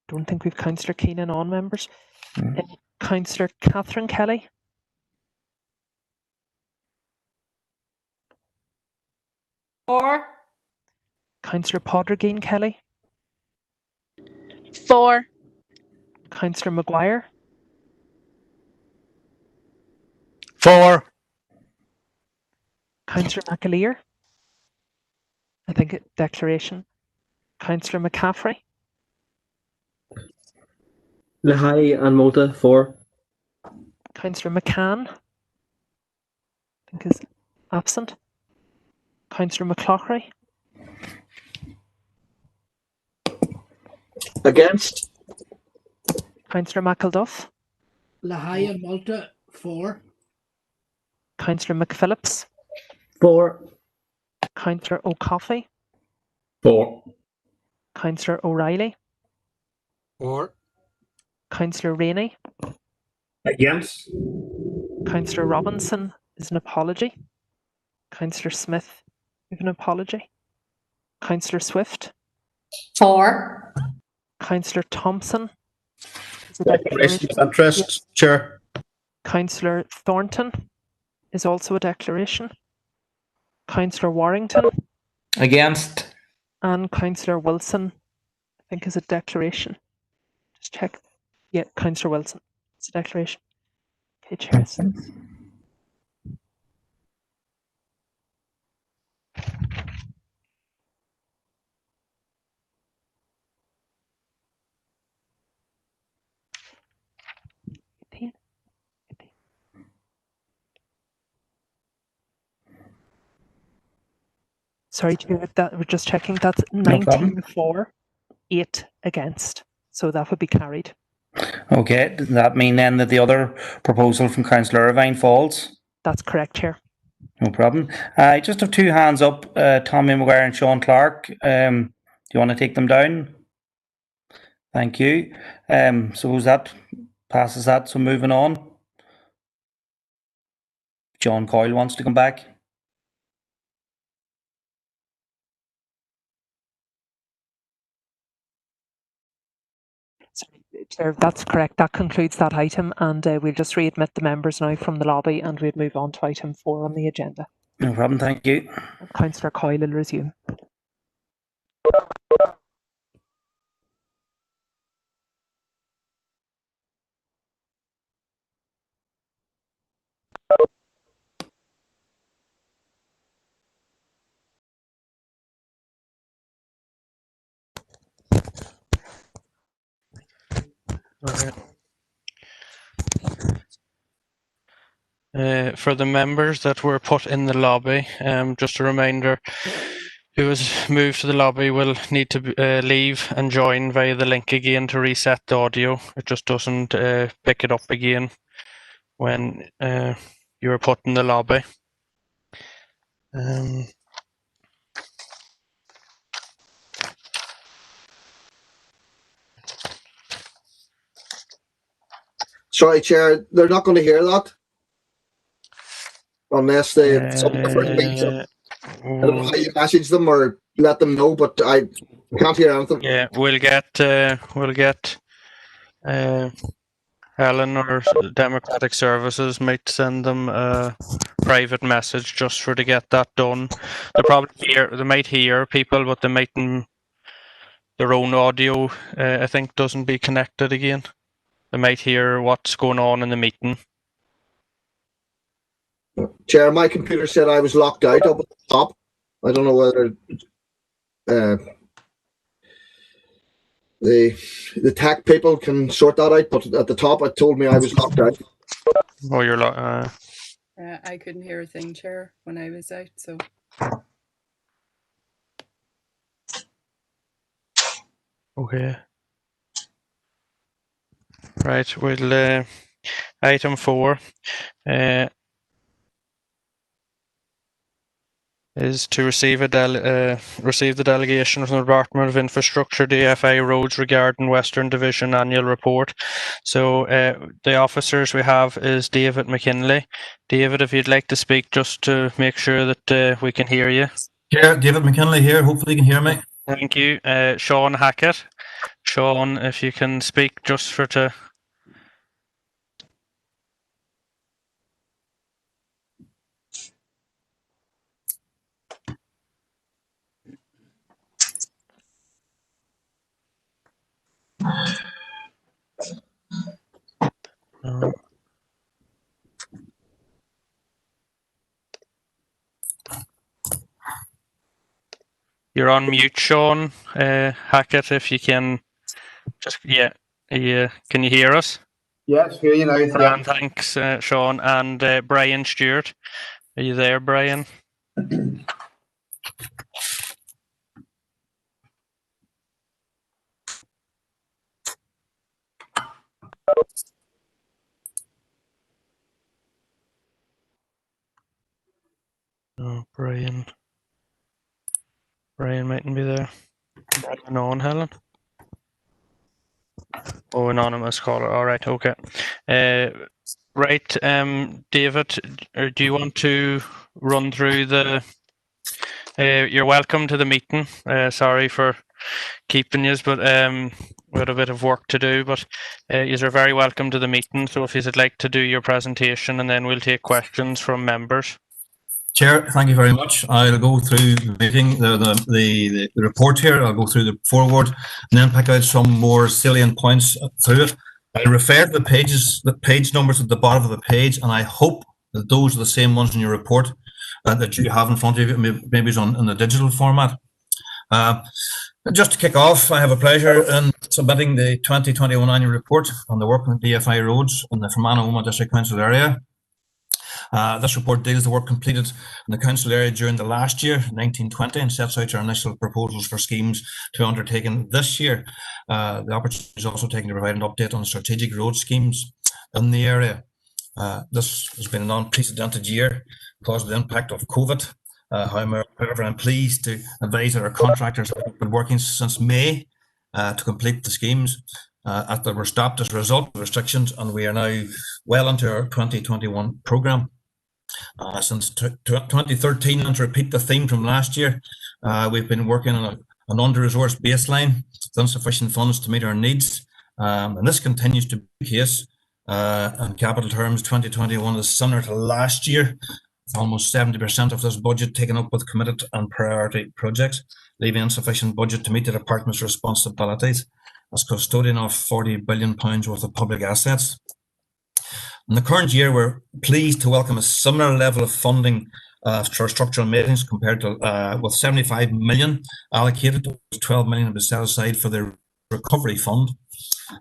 Don't think we've Councillor Keenan on, members. Councillor Catherine Kelly? Four. Councillor Podrigan Kelly? 4. Councillor Maguire? 4. Councillor McAleer? I think it declaration. Councillor McCaffrey? Lehigh and Malta 4. Councillor McCann? I think is absent. Councillor McCloughery? Against. Councillor McElduff? Lehigh and Malta 4. Councillor McPhillips? 4. Councillor O'Coffey? 4. Councillor O'Reilly? 4. Councillor Rainey? Against. Councillor Robinson is an apology. Councillor Smith, you have an apology. Councillor Swift? 4. Councillor Thompson It's a declaration. Interest, Chair. Councillor Thornton is also a declaration. Councillor Warrington. Against. And Councillor Wilson, I think, is a declaration. Just check. Yeah, Councillor Wilson. It's a declaration. Okay, Chair. Sorry, Chair, that we're just checking. That's 19 for, 8 against. So that would be carried. Okay, does that mean then that the other proposal from Councillor Irvine falls? That's correct, Chair. No problem. I just have two hands up, Tommy McGuire and Sean Clark. Do you want to take them down? Thank you. Suppose that passes that, so moving on. John Coyle wants to come back. Sorry, Chair, that's correct. That concludes that item, and we'll just readmit the members now from the lobby, and we'll move on to item 4 on the agenda. No problem, thank you. Councillor Coyle will resume. For the members that were put in the lobby, just a reminder, who has moved to the lobby will need to leave and join via the link again to reset the audio. It just doesn't pick it up again when you were put in the lobby. Sorry, Chair, they're not going to hear that unless they. I don't know how you message them or let them know, but I can't hear anything. Yeah, we'll get Helen or Democratic Services might send them a private message just for to get that done. They might hear people, but they mightn't. Their own audio, I think, doesn't be connected again. They might hear what's going on in the meeting. Chair, my computer said I was locked out up at the top. I don't know whether the tech people can sort that out, but at the top it told me I was locked out. Oh, you're locked. I couldn't hear a thing, Chair, when I was out, so. Okay. Right, we'll item 4 is to receive the delegation from the Department of Infrastructure DfI Roads regarding Western Division annual report. So the officers we have is David McKinley. David, if you'd like to speak, just to make sure that we can hear you. Yeah, David McKinley here. Hopefully you can hear me. Thank you. Sean Hackett. Sean, if you can speak just for to... You're on mute, Sean Hackett, if you can just, can you hear us? Yes, hear you now. Yeah. Thanks, Sean. And Brian Stewart. Are you there, Brian? Oh, Brian. Brian mightn't be there. Brian on, Helen. Oh, anonymous caller. All right, okay. Right, David, do you want to run through the... you're welcome to the meeting. Sorry for keeping you, but we had a bit of work to do, but you are very welcome to the meeting. So if you'd like to do your presentation, and then we'll take questions from members. Chair, thank you very much. I'll go through the meeting, the report here. I'll go through the forward and then pick out some more salient points through it. I'll refer to the pages, the page numbers at the bottom of the page, and I hope that those are the same ones in your report that you have in front of you. Maybe it's in the digital format. Just to kick off, I have a pleasure in submitting the 2021 annual report on the work on DfI roads in the Fermanagh District Council area. This report deals the work completed in the council area during the last year, 1920, and sets out our initial proposals for schemes to be undertaken this year. The opportunity is also taken to provide an update on strategic road schemes in the area. This has been an unprecedented year caused by the impact of COVID. However, I'm pleased to advise that our contractors have been working since May to complete the schemes that were stopped as a result of restrictions, and we are now well into our 2021 programme. Since 2013, and to repeat the theme from last year, we've been working on an under-resourced baseline with insufficient funds to meet our needs, and this continues to be the case. In capital terms, 2021 is similar to last year, with almost 70% of this budget taken up with committed and priority projects, leaving insufficient budget to meet the department's responsibilities as custodian of £40 billion worth of public assets. In the current year, we're pleased to welcome a similar level of funding for structural maintenance compared to with 75 million allocated, 12 million was set aside for the recovery fund.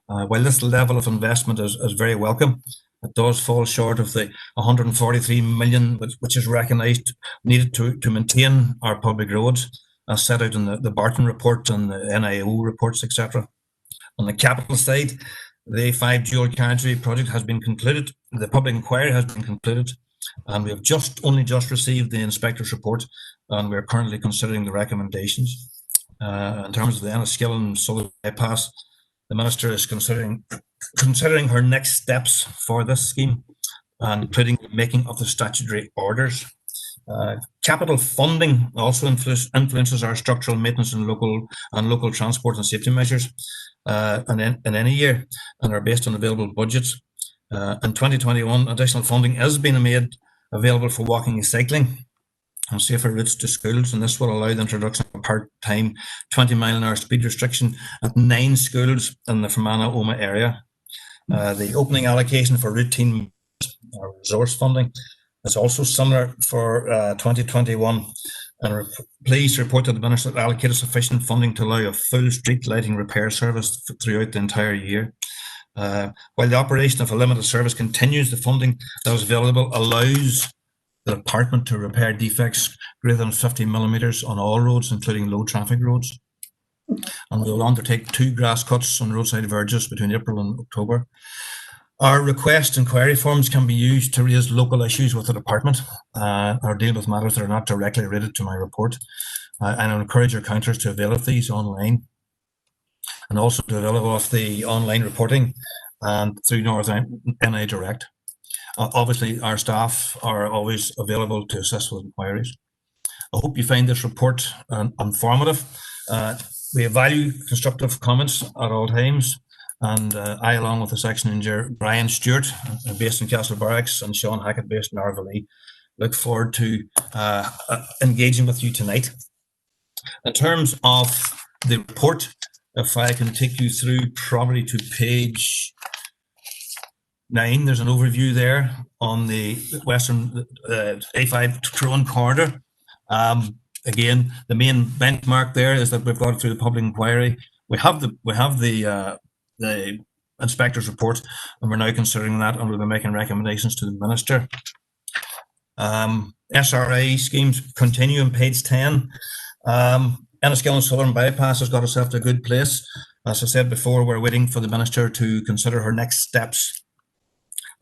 While this level of investment is very welcome, it does fall short of the 143 million which is recognised needed to maintain our public roads, as set out in the Barton report and the NIO reports, etc. On the capital side, the A5 dual carriageway project has been concluded. The public inquiry has been concluded, and we have only just received the inspector's report, and we are currently considering the recommendations. In terms of the Enniskillen Southern bypass, the minister is considering her next steps for this scheme, including the making of the statutory orders. Capital funding also influences our structural maintenance and local transport and safety measures in any year, and are based on available budgets. In 2021, additional funding is being made available for walking and cycling and safer routes to schools, and this will allow the introduction of a part-time 20-mile-an-hour speed restriction at 9 schools in the Fermanagh area. The opening allocation for routine resource funding is also similar for 2021, and we're pleased to report that the minister allocated sufficient funding to allow a full street lighting repair service throughout the entire year. While the operation of a limited service continues, the funding that is available allows the department to repair defects greater than 50 millimetres on all roads, including low traffic roads. And we will undertake 2 grass cuts on roadside verges between April and October. Our request inquiry forms can be used to raise local issues with the department or deal with matters that are not directly related to my report. And I encourage your councillors to avail of these online, and also to avail of the online reporting and through Northern NI Direct. Obviously, our staff are always available to assist with inquiries. I hope you find this report informative. We value constructive comments at all times, and I, along with the section engineer Brian Stewart, based in Castle Barracks, and Sean Hackett, based in Arvalee, look forward to engaging with you tonight. In terms of the report, if I can take you through probably to page 9, there's an overview there on the Western A5 Tyrone corridor. Again, the main benchmark there is that we've gone through the public inquiry. We have the inspector's report, and we're now considering that, and we'll be making recommendations to the minister. SRA schemes continue on page 10. Enniskillen Southern Bypass has got itself to a good place. As I said before, we're waiting for the minister to consider her next steps,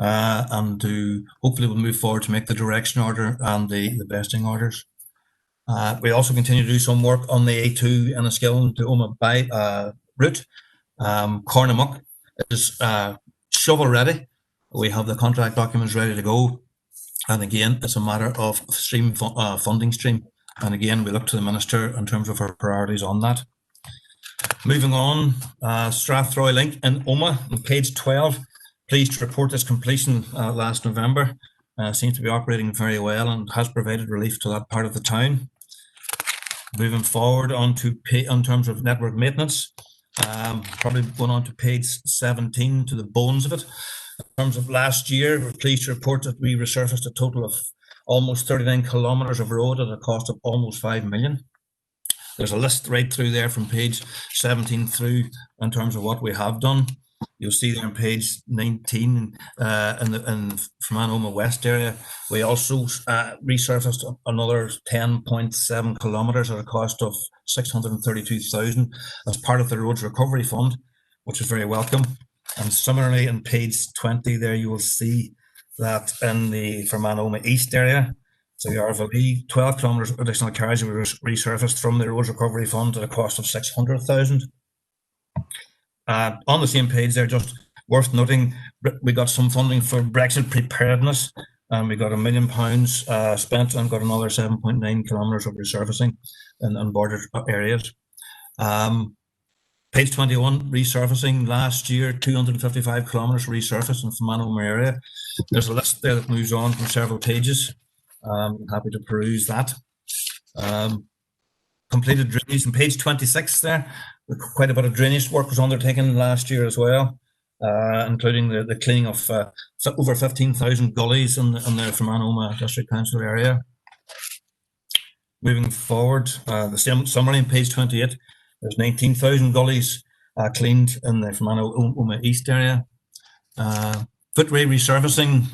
and to hopefully we'll move forward to make the direction order and the vesting orders. We also continue to do some work on the A2 Enniskillen to Omagh route. Cornamuck is shovel ready. We have the contract documents ready to go, and again, it's a matter of funding stream. And again, we look to the minister in terms of her priorities on that. Moving on, Strathroy Link in Omagh on page 12. Pleased to report its completion last November. Seems to be operating very well and has provided relief to that part of the town. Moving forward on to in terms of network maintenance, probably going on to page 17 to the bones of it. In terms of last year, we're pleased to report that we resurfaced a total of almost 39 kilometres of road at a cost of almost 5 million. There's a list right through there from page 17 through in terms of what we have done. You'll see there on page 19 in the Fermanagh Omagh West area. We also resurfaced another 10.7 kilometres at a cost of 632,000 as part of the Roads Recovery Fund, which is very welcome. And similarly, on page 20 there, you will see that in the Fermanagh Omagh East area, so the RVE, 12 kilometres of additional carriage was resurfaced from the Roads Recovery Fund at a cost of 600,000. On the same page there, just worth noting, we got some funding for Brexit preparedness. We got £1 million spent and got another 7.9 kilometres of resurfacing in border areas. Page 21, resurfacing last year, 255 kilometres resurfaced in the Fermanagh Omagh area. There's a list there that moves on from several pages. I'm happy to peruse that. Completed drainage on page 26 there. Quite a bit of drainage work was undertaken last year as well, including the cleaning of over 15,000 gullies in the Fermanagh Omagh District Council area. Moving forward, the same summary on page 28, there's 19,000 gullies cleaned in the Fermanagh Omagh East area. Footway resurfacing,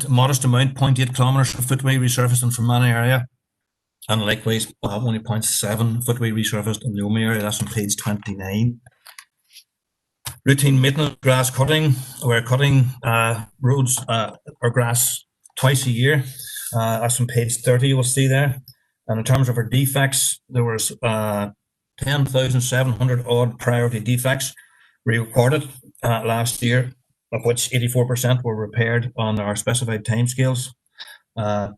modest amount, 0.8 kilometres of footway resurfaced in Fermanagh area. And likewise, only 0.7 footway resurfaced in the Omagh area. That's on page 29. Routine maintenance, grass cutting. We're cutting roads or grass twice a year. That's on page 30, you will see there. And in terms of our defects, there was 10,700 odd priority defects recorded last year, of which 84% were repaired on our specified timescales.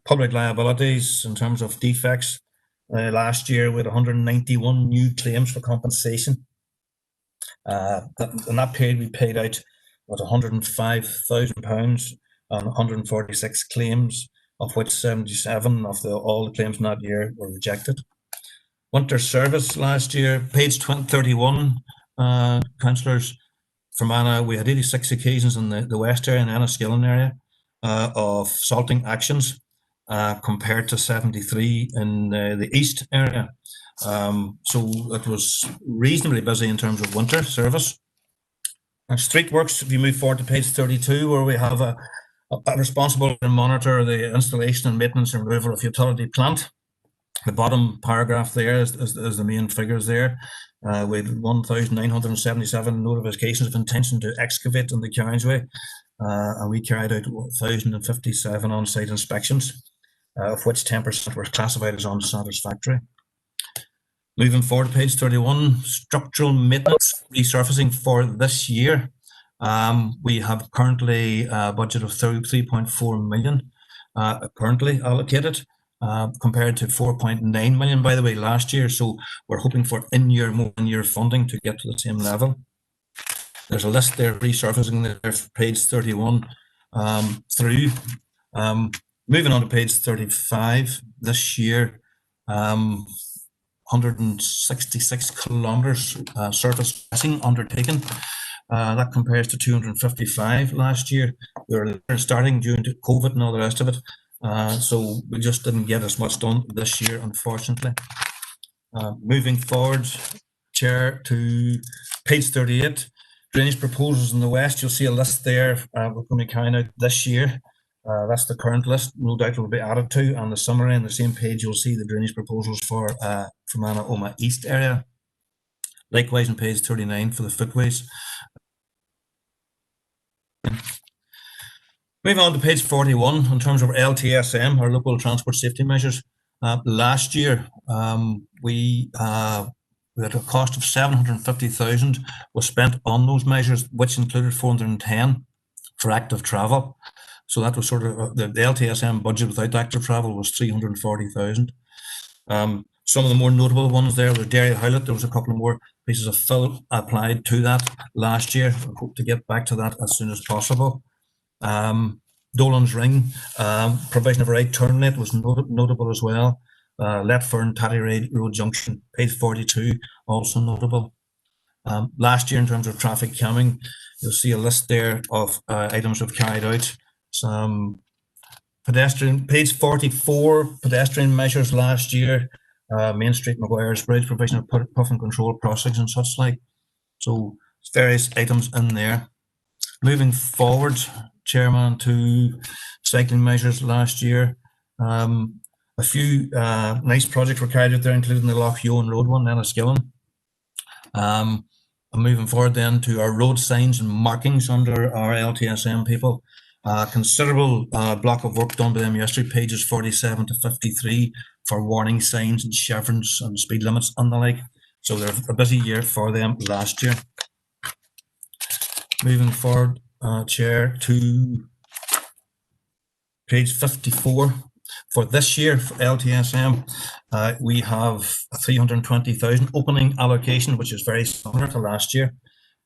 Public liabilities in terms of defects, last year we had 191 new claims for compensation. In that period we paid out £105,000 on 146 claims, of which 77 of all the claims in that year were rejected. Winter service last year, page 31, councillors, Fermanagh, we had 86 occasions in the West area and Enniskillen area of salting actions, compared to 73 in the East area. So it was reasonably busy in terms of winter service. And street works, if you move forward to page 32, where we have a responsible to monitor the installation and maintenance and removal of utility plant. The bottom paragraph there is the main figures there. We had 1,977 notifications of intention to excavate in the carriageway, and we carried out 1,057 on-site inspections, of which 10% were classified as unsatisfactory. Moving forward to page 31, structural maintenance resurfacing for this year. We have currently a budget of 3.4 million currently allocated, compared to 4.9 million, by the way, last year. So we're hoping for more in-year funding to get to the same level. There's a list there resurfacing there for page 31 through. Moving on to page 35, this year, 166 kilometres surface dressing undertaken. That compares to 255 last year. We were starting due to COVID and all the rest of it. So we just didn't get as much done this year, unfortunately. Moving forward, Chair, to page 38, drainage proposals in the West. You'll see a list there. We're going to be carrying out this year. That's the current list. No doubt it will be added to. On the summary on the same page, you'll see the drainage proposals for Fermanagh Omagh East area. Likewise on page 39 for the footways. Moving on to page 41, in terms of LTSM, our local transport safety measures. Last year, we had a cost of 750,000 was spent on those measures, which included 410 for active travel. So that was sort of the LTSM budget without active travel was 340,000. Some of the more notable ones there were Derry Howlett. There was a couple of more pieces of fill applied to that last year. We hope to get back to that as soon as possible. Dolan's Ring, provision of a right turn lane was notable as well. Letfern, Tatty Road Junction, page 42, also notable. Last year, in terms of traffic calming, you'll see a list there of items we've carried out. Some pedestrian, page 44, pedestrian measures last year. Main Street, Maguire's Bridge, provision of puff and control crossings and such like. So various items in there. Moving forward, Chairman, to cycling measures last year. A few nice projects were carried out there, including the Loch Ewan Road one, Enniskillen. I'm moving forward then to our road signs and markings under our LTSM people. Considerable block of work done by them yesterday, pages 47 to 53 for warning signs and chevrons and speed limits and the like. So they're a busy year for them last year. Moving forward, Chair, to page 54. For this year, for LTSM, we have a 320,000 opening allocation, which is very similar to last year.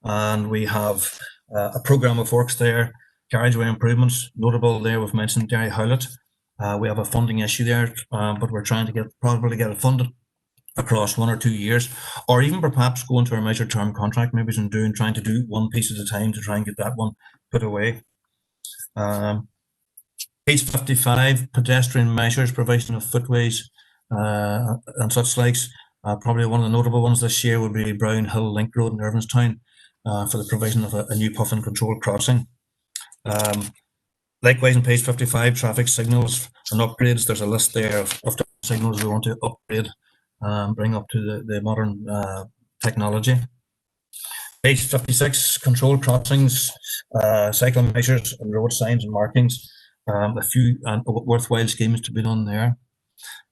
And we have a programme of works there, carriageway improvements, notable there, we've mentioned Derry Howlett. We have a funding issue there, but we're trying to probably get it funded across 1 or 2 years, or even perhaps go into our measured term contract, maybe trying to do one piece at a time to try and get that one put away. Page 55, pedestrian measures, provision of footways and such likes. Probably one of the notable ones this year would be Brown Hill Link Road in Irvinstown for the provision of a new puff and control crossing. Likewise, on page 55, traffic signals and upgrades. There's a list there of signals we want to upgrade, bring up to the modern technology. Page 56, control crossings, cycling measures and road signs and markings. A few worthwhile schemes to be done there.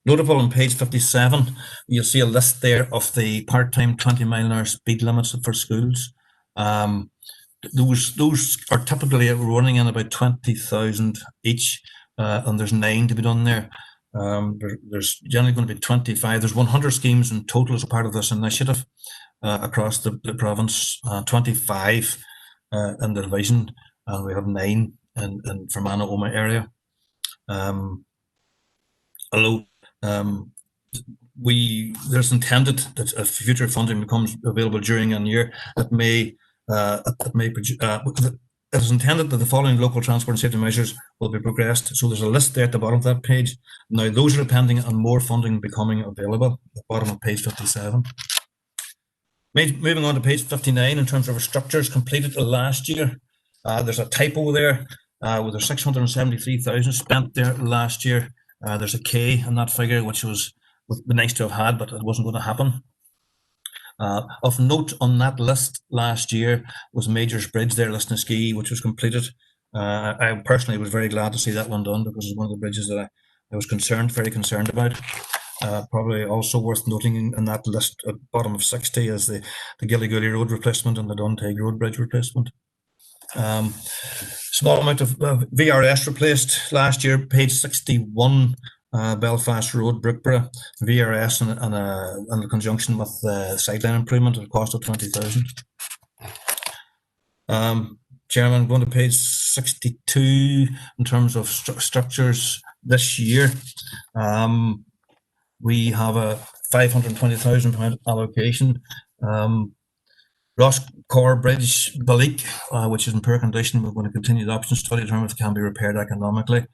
Notable on page 57, you'll see a list there of the part-time 20-mile-an-hour speed limits for schools. Those are typically running in about 20,000 each, and there's 9 to be done there. There's generally going to be 25. There's 100 schemes in total as a part of this initiative across the province, 25 in the division, and we have 9 in Fermanagh Oma area. Although there's intended that if future funding becomes available during a year, it is intended that the following local transport and safety measures will be progressed. So there's a list there at the bottom of that page. Now those are depending on more funding becoming available at the bottom of page 57. Moving on to page 59, in terms of our structures completed last year, there's a typo there. With there's 673,000 spent there last year. There's a K in that figure, which would be nice to have had, but it wasn't going to happen. Of note on that list last year was Major's Bridge there, Lisnaskee, which was completed. I personally was very glad to see that one done because it's one of the bridges that I was very concerned about. Probably also worth noting in that list at the bottom of 60 is the Gilligooly Road replacement and the Dunteg Road Bridge replacement. Small amount of VRS replaced last year, page 61, Belfast Road, Brookborough, VRS in conjunction with the sideline improvement at a cost of 20,000. Chairman, going to page 62 in terms of structures this year. We have a £520,000 allocation. Rosscore Bridge, Balik, which is in poor condition. We're going to continue the option study to determine if it can be repaired economically.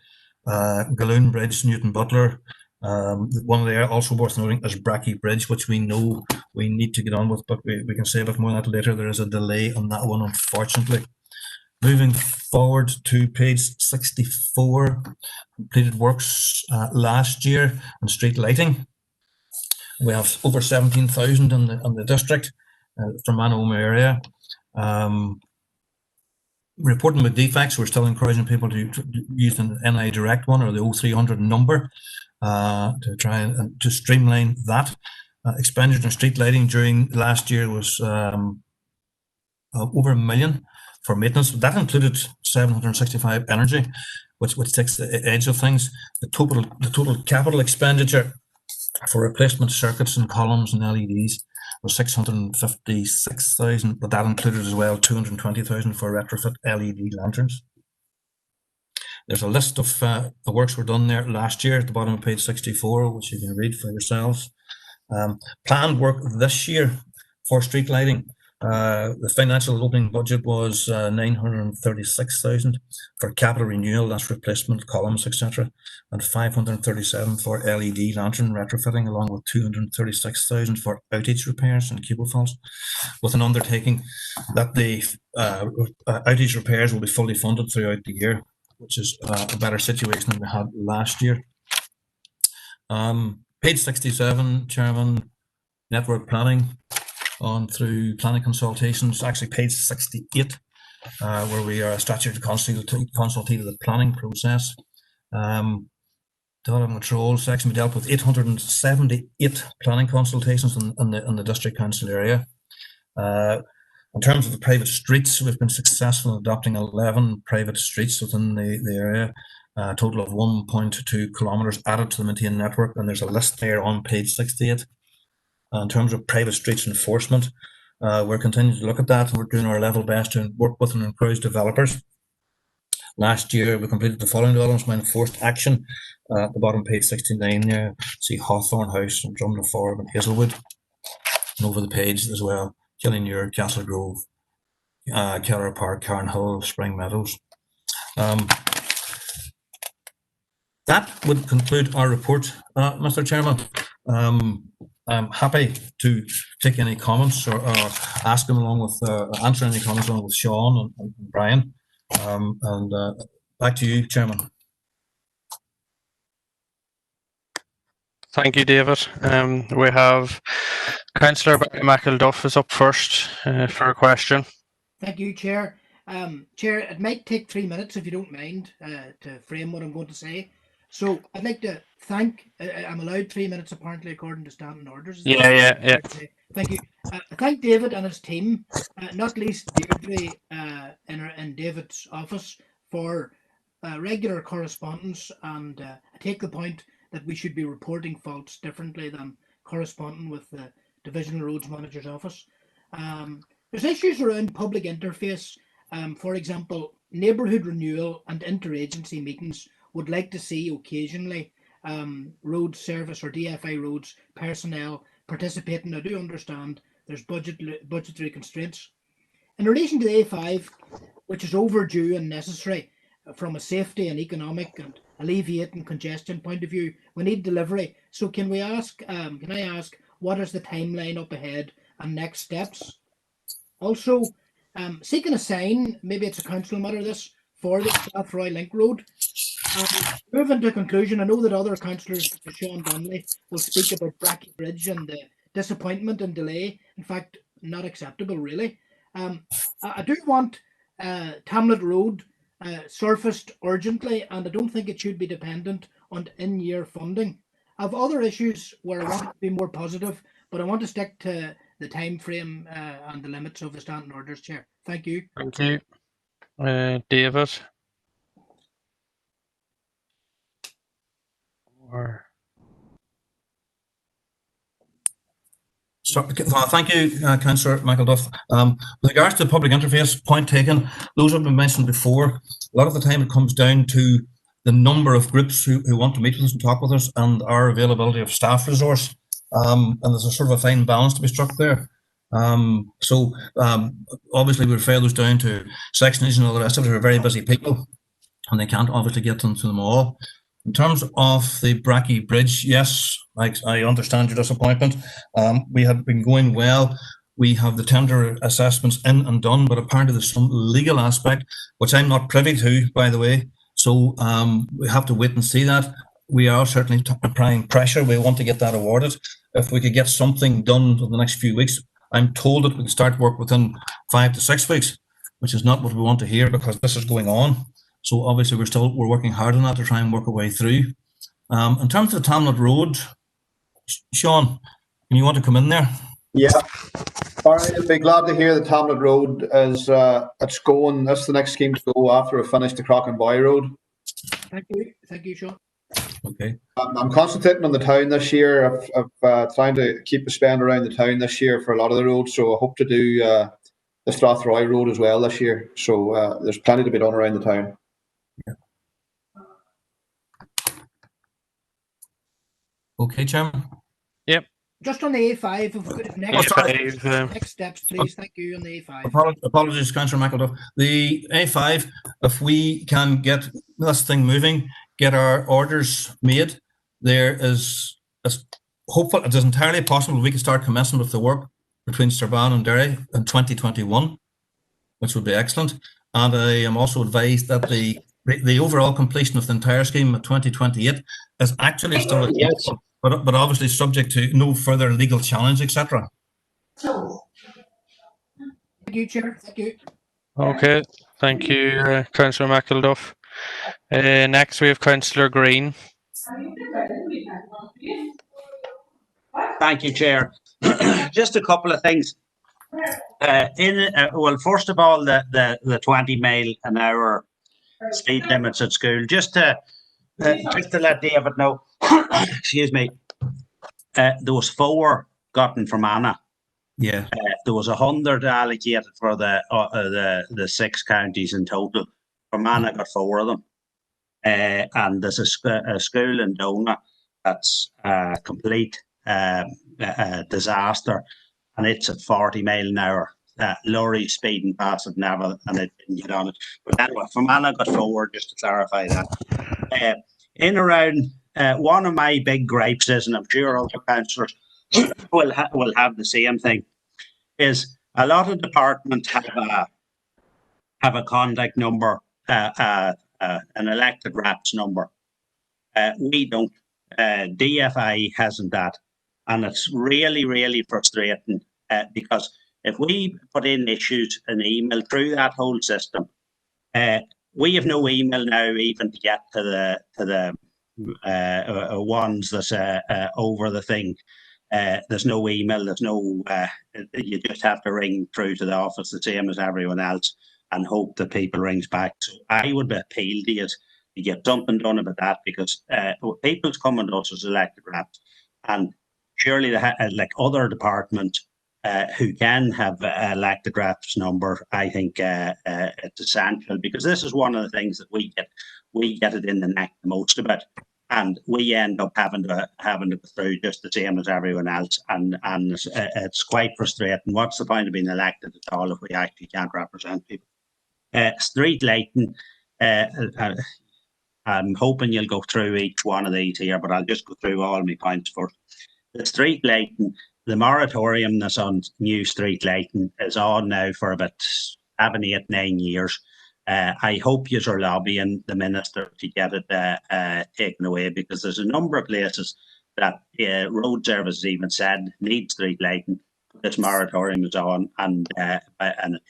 Galloon Bridge, Newton Butler. One there also worth noting is Bracky Bridge, which we know we need to get on with, but we can say a bit more on that later. There is a delay on that one, unfortunately. Moving forward to page 64, completed works last year on street lighting. We have over 17,000 in the district from Manoma area. Reporting with defects, we're still encouraging people to use an NI Direct one or the 0300 number to try and to streamline that. Expenditure on street lighting during last year was over £1 million for maintenance. That included 765 energy, which takes the edge of things. The total capital expenditure for replacement circuits and columns and LEDs was 656,000, but that included as well 220,000 for retrofit LED lanterns. There's a list of the works were done there last year at the bottom of page 64, which you can read for yourselves. Planned work this year for street lighting. The financial opening budget was 936,000 for capital renewal, that's replacement columns, etc., and 537 for LED lantern retrofitting, along with 236,000 for outage repairs and cable faults, with an undertaking that the outage repairs will be fully funded throughout the year, which is a better situation than we had last year. Page 67, Chairman, network planning on through planning consultations, actually page 68, where we are a statutory consultee of the planning process. Data control section, we dealt with 878 planning consultations in the district council area. In terms of the private streets, we've been successful in adopting 11 private streets within the area, a total of 1.2 kilometres added to the maintained network, and there's a list there on page 68. In terms of private streets enforcement, we're continuing to look at that, and we're doing our level best to work with and encourage developers. Last year, we completed the following developments by enforced action. At the bottom, page 69 there, see Hawthorne House and Drumna Forum and Hazelwood. And over the page as well, Killingmuir, Castle Grove, Keller Park, Cairn Hill, Spring Meadows. That would conclude our report, Mr. Chairman. I'm happy to take any comments or ask them along with, answer any comments along with Sean and Brian. Back to you, Chairman. Thank you, David. We have Councillor McElduff is up first for a question. Thank you, Chair. Chair, it might take 3 minutes if you don't mind to frame what I'm going to say. So I'd like to thank, I'm allowed 3 minutes apparently according to standing orders. Yeah. Thank you. Thank David and his team, not least Deirdre in David's office, for regular correspondence, and I take the point that we should be reporting faults differently than corresponding with the Divisional Roads Manager's office. There's issues around public interface. For example, neighbourhood renewal and interagency meetings would like to see occasionally road service or DfI roads personnel participating. I do understand there's budgetary constraints. In relation to the A5, which is overdue and necessary from a safety and economic and alleviating congestion point of view, we need delivery. So can I ask, what is the timeline up ahead and next steps? Also, seeking a sign, maybe it's a council matter this, for the Strathroy Link Road. Moving to conclusion, I know that other councillors, Sean Donnelly, will speak about Bracky Bridge and the disappointment and delay. In fact, not acceptable, really. I do want Tamlet Road surfaced urgently, and I don't think it should be dependent on in-year funding. I have other issues where I want to be more positive, but I want to stick to the time frame and the limits of the standing orders, Chair. Thank you. Thank you. David? Thank you, Councillor McElduff. With regards to the public interface, point taken, those have been mentioned before. A lot of the time it comes down to the number of groups who want to meet with us and talk with us, and our availability of staff resource. And there's a sort of a fine balance to be struck there. Obviously we refer those down to sections and all the rest of it, who are very busy people, and they can't obviously get into them all. In terms of the Bracky Bridge, yes, I understand your disappointment. We have been going well. We have the tender assessments in and done, but apparently there's some legal aspect, which I'm not privy to, by the way. So we have to wait and see that. We are certainly applying pressure. We want to get that awarded. If we could get something done in the next few weeks, I'm told that we can start work within 5 to 6 weeks, which is not what we want to hear, because this is going on. So obviously we're working hard on that to try and work our way through. In terms of the Tamlet Road, Sean, you want to come in there? Yeah. All right, I'd be glad to hear the Tamlet Road is it's going. That's the next scheme to go after we finish the Crockenboy Road. Thank you, Sean. Okay. I'm concentrating on the town this year. I've trying to keep the spend around the town this year for a lot of the roads. So I hope to do the Strathroy Road as well this year. So there's plenty to be done around the town. Okay, Chairman. Yep. Just on the A5, if we could, next steps, please. Thank you on the A5. Apologies, Councillor McElduff. The A5, if we can get this thing moving, get our orders made, there is hopeful. It is entirely possible we can start commencing with the work between Strabane and Derry in 2021, which would be excellent. And I am also advised that the overall completion of the entire scheme at 2028 is actually still achievable, but obviously subject to no further legal challenge, etc. Thank you, Chair. Thank you. Okay, thank you, Councillor McElduff. Next, we have Councillor Green. Thank you, Chair. Just a couple of things. Well, first of all, the 20 mile an hour speed limits at school. Just to let David know. Excuse me. There was 4 gotten from Anna. Yeah. There was 100 allocated for the 6 counties in total. Fermanagh got 4 of them. And there's a school in Dona that's a complete disaster, and it's at 40 mile an hour. Lorry speeding past it never, and it didn't get on it. But anyway, Fermanagh got 4, just to clarify that. In around one of my big gripes is, and I'm sure other councillors will have the same thing, is a lot of departments have a contact number, an elected reps number. We don't. DfI hasn't that, and it's really, really frustrating because if we put in issues and email through that whole system, we have no email now even to get to the ones that's over the thing. There's no email. There's no. You just have to ring through to the office the same as everyone else and hope that people rings back. So I would appeal to you to get something done about that, because people's coming to us as elected reps, and surely like other departments who can have elected reps number. I think it's essential, because this is one of the things that we get it in the neck the most about. And we end up having to go through just the same as everyone else, and it's quite frustrating. What's the point of being elected at all if we actually can't represent people? Street lighting. I'm hoping you'll go through each one of these here, but I'll just go through all my points first. The street lighting, the moratorium that's on new street lighting is on now for about 7, 8, 9 years. I hope you are lobbying the minister to get it taken away, because there's a number of places that road service even said need street lighting. This moratorium is on, and it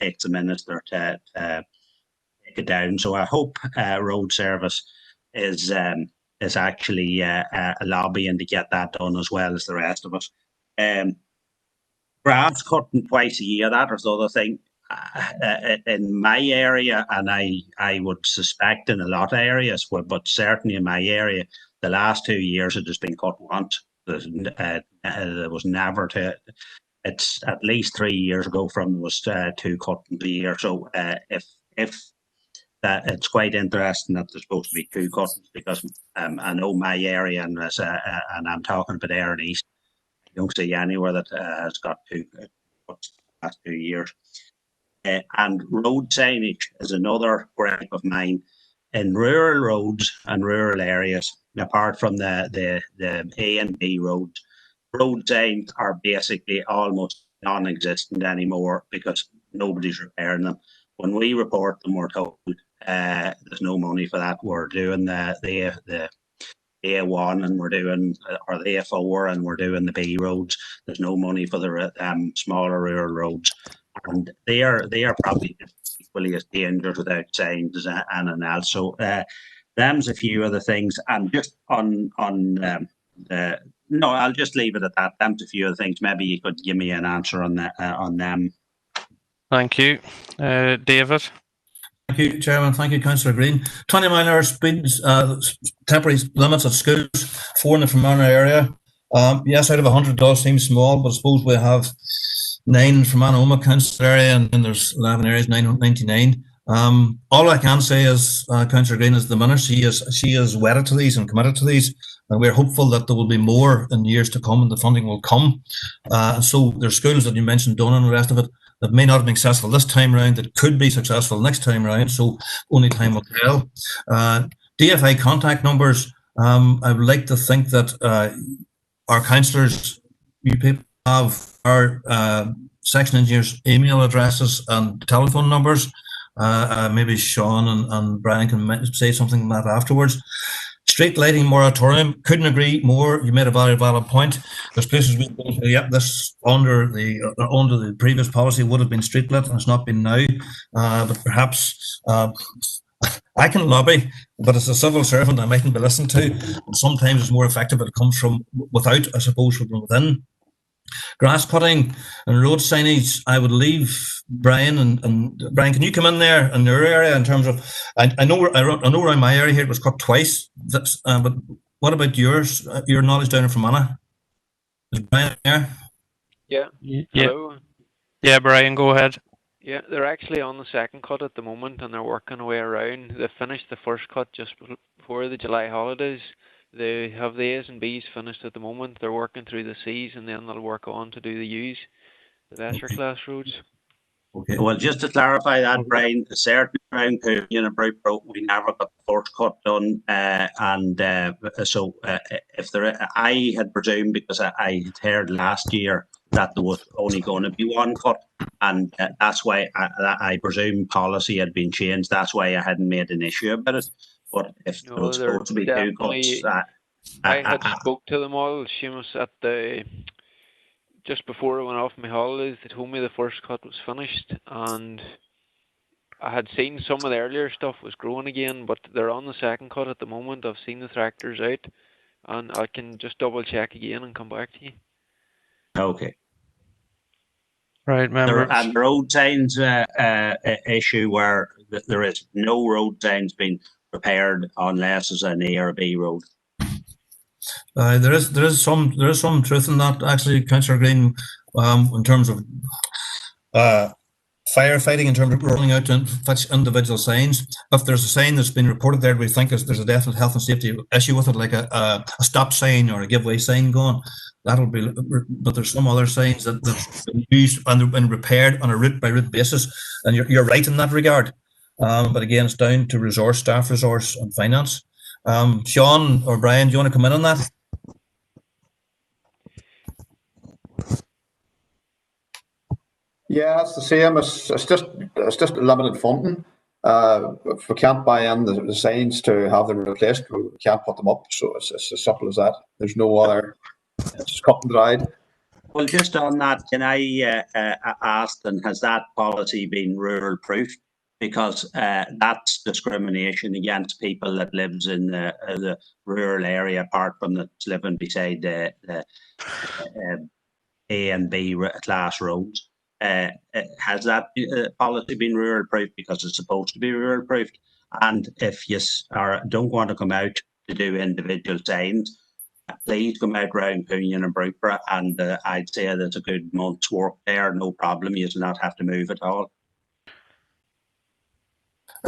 takes the minister to take it down. So I hope road service is actually lobbying to get that done, as well as the rest of us. Grass cutting twice a year, that is the other thing. In my area, and I would suspect in a lot of areas, but certainly in my area, the last 2 years it has been cut once. There was never to. It's at least 3 years ago from there was 2 cuttings a year. So if it's quite interesting that there's supposed to be 2 cuttings, because I know my area, and I'm talking about Ayr and East. I don't see anywhere that has got 2 cuts the last 2 years. And road signage is another gripe of mine. In rural roads and rural areas, apart from the A and B roads, road signs are basically almost non-existent anymore, because nobody's repairing them. When we report them, we're told there's no money for that. We're doing the A1 and we're doing, or the A4, and we're doing the B roads. There's no money for the smaller rural roads. And they are probably equally as dangerous without signs as anything else. So them's a few of the things. And just on no, I'll just leave it at that. Them's a few of the things. Maybe you could give me an answer on that on them. Thank you, David. Thank you, Chairman. Thank you, Councillor Green. 20-mile-an-hour speeds, temporary limits at schools, 4 in the Fermanagh area. Yes, out of 100 does seem small, but I suppose we have 9 in Fermanagh Council area, and then there's 11 areas, 99. All I can say is, Councillor Green, is the Minister, she is wedded to these and committed to these, and we're hopeful that there will be more in years to come and the funding will come. And so there's schools that you mentioned, Dun and the rest of it, that may not have been successful this time round, that could be successful next time round, so only time will tell. DfI contact numbers, I would like to think that our councillors, you people have our section engineers' email addresses and telephone numbers. Maybe Sean and Brian can say something on that afterwards. Street lighting moratorium, couldn't agree more. You made a very valid point. There's places we say, yep, this under the previous policy would have been street lit, and it's not been now. But perhaps I can lobby, but as a civil servant, I mightn't be listened to. And sometimes it's more effective if it comes from without, I suppose, from within. Grass cutting and road signage, I would leave Brian and Brian, can you come in there in your area in terms of, I know around my area here it was cut twice, but what about yours, your knowledge down in Fermanagh? Is Brian there? Yeah. Hello. Yeah, Brian, go ahead. Yeah, they're actually on the second cut at the moment and they're working their way around. They finished the first cut just before the July holidays. They have the A's and B's finished at the moment. They're working through the C's and then they'll work on to do the U's, the lesser class roads. Okay. Well, just to clarify that, Brian, certainly around Coonion and Browborough, we never got the first cut done. So if there, I had presumed, because I had heard last year that there was only going to be one cut, and that's why I presume policy had been changed. That's why I hadn't made an issue about it. But if there was supposed to be 2 cuts, I had spoke to them all, Seamus, at the just before I went off my holidays. They told me the first cut was finished, and I had seen some of the earlier stuff was growing again, but they're on the second cut at the moment. I've seen the tractors out, and I can just double check again and come back to you. Okay. Right, members. And road signs issue where there is no road signs being prepared unless it's an A or B road. There is some truth in that, actually, Councillor Green, in terms of firefighting, in terms of rolling out individual signs. If there's a sign that's been reported there, we think there's a definite health and safety issue with it, like a stop sign or a give way sign going. That'll be, but there's some other signs that's been used and repaired on a route by route basis, and you're right in that regard. But again, it's down to staff resource, and finance. Sean or Brian, do you want to come in on that? Yeah, it's the same. It's just limited funding. If we can't buy in the signs to have them replaced, we can't put them up. So it's as simple as that. There's no other. It's cut and dried. Well, just on that, can I ask, and has that policy been rural proofed? Because that's discrimination against people that lives in the rural area, apart from that's living beside the A and B class roads. Has that policy been rural proofed, because it's supposed to be rural proofed? And if you don't want to come out to do individual signs, please come out round Coonion and Browborough, and I'd say there's a good month's work there, no problem. You do not have to move at all.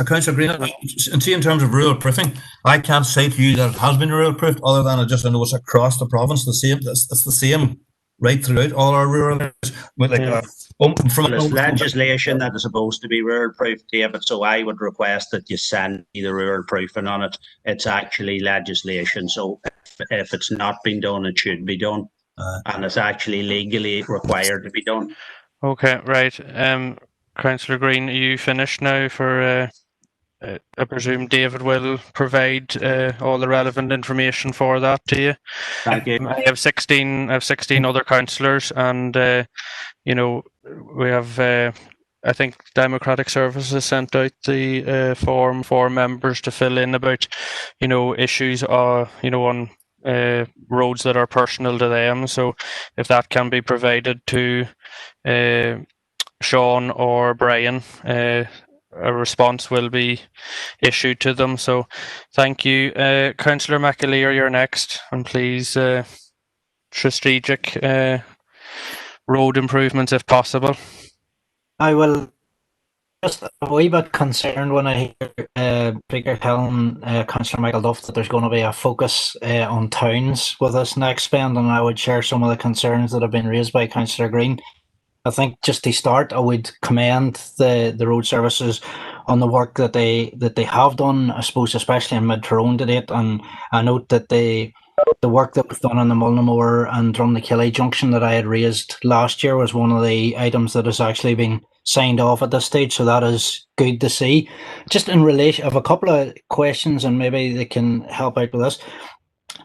Councillor Green, and see, in terms of rural proofing, I can't say to you that it has been rural proofed, other than I know it's across the province. It's the same right throughout all our rural areas. There's legislation that is supposed to be rural proofed, David, so I would request that you send me the rural proofing on it. It's actually legislation, so if it's not been done, it should be done, and it's actually legally required to be done. Okay, right. Councillor Green, are you finished now for I presume David will provide all the relevant information for that to you. Thank you. I have 16 other councillors, and you know, we have I think Democratic Services sent out the form for members to fill in about, you know, issues you know, on roads that are personal to them. So if that can be provided to Sean or Brian, a response will be issued to them. So thank you. Councillor McAleer, you're next, and please strategic road improvements if possible. I will just a wee bit concerned when I hear Speaker telling Councillor Michael Duff that there's going to be a focus on towns with this next spend, and I would share some of the concerns that have been raised by Councillor Green. I think just to start, I would commend the road services on the work that they have done, I suppose, especially in Mid-Tyrone to date, and I note that the work that was done on the Mullinamoor and Drumnakilly junction that I had raised last year was one of the items that has actually been signed off at this stage, so that is good to see. Just in relation, I have a couple of questions and maybe they can help out with this.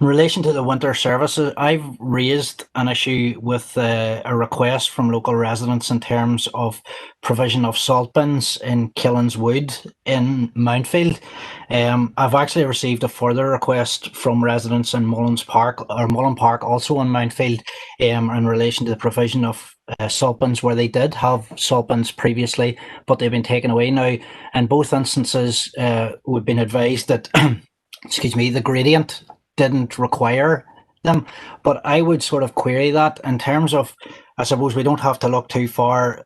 In relation to the winter services, I've raised an issue with a request from local residents in terms of provision of salt bins in Killins Wood in Mountfield. I've actually received a further request from residents in Mullen Park also in Mountfield in relation to the provision of salt bins where they did have salt bins previously, but they've been taken away now. In both instances, we've been advised that excuse me, the gradient didn't require them, but I would sort of query that in terms of, I suppose we don't have to look too far,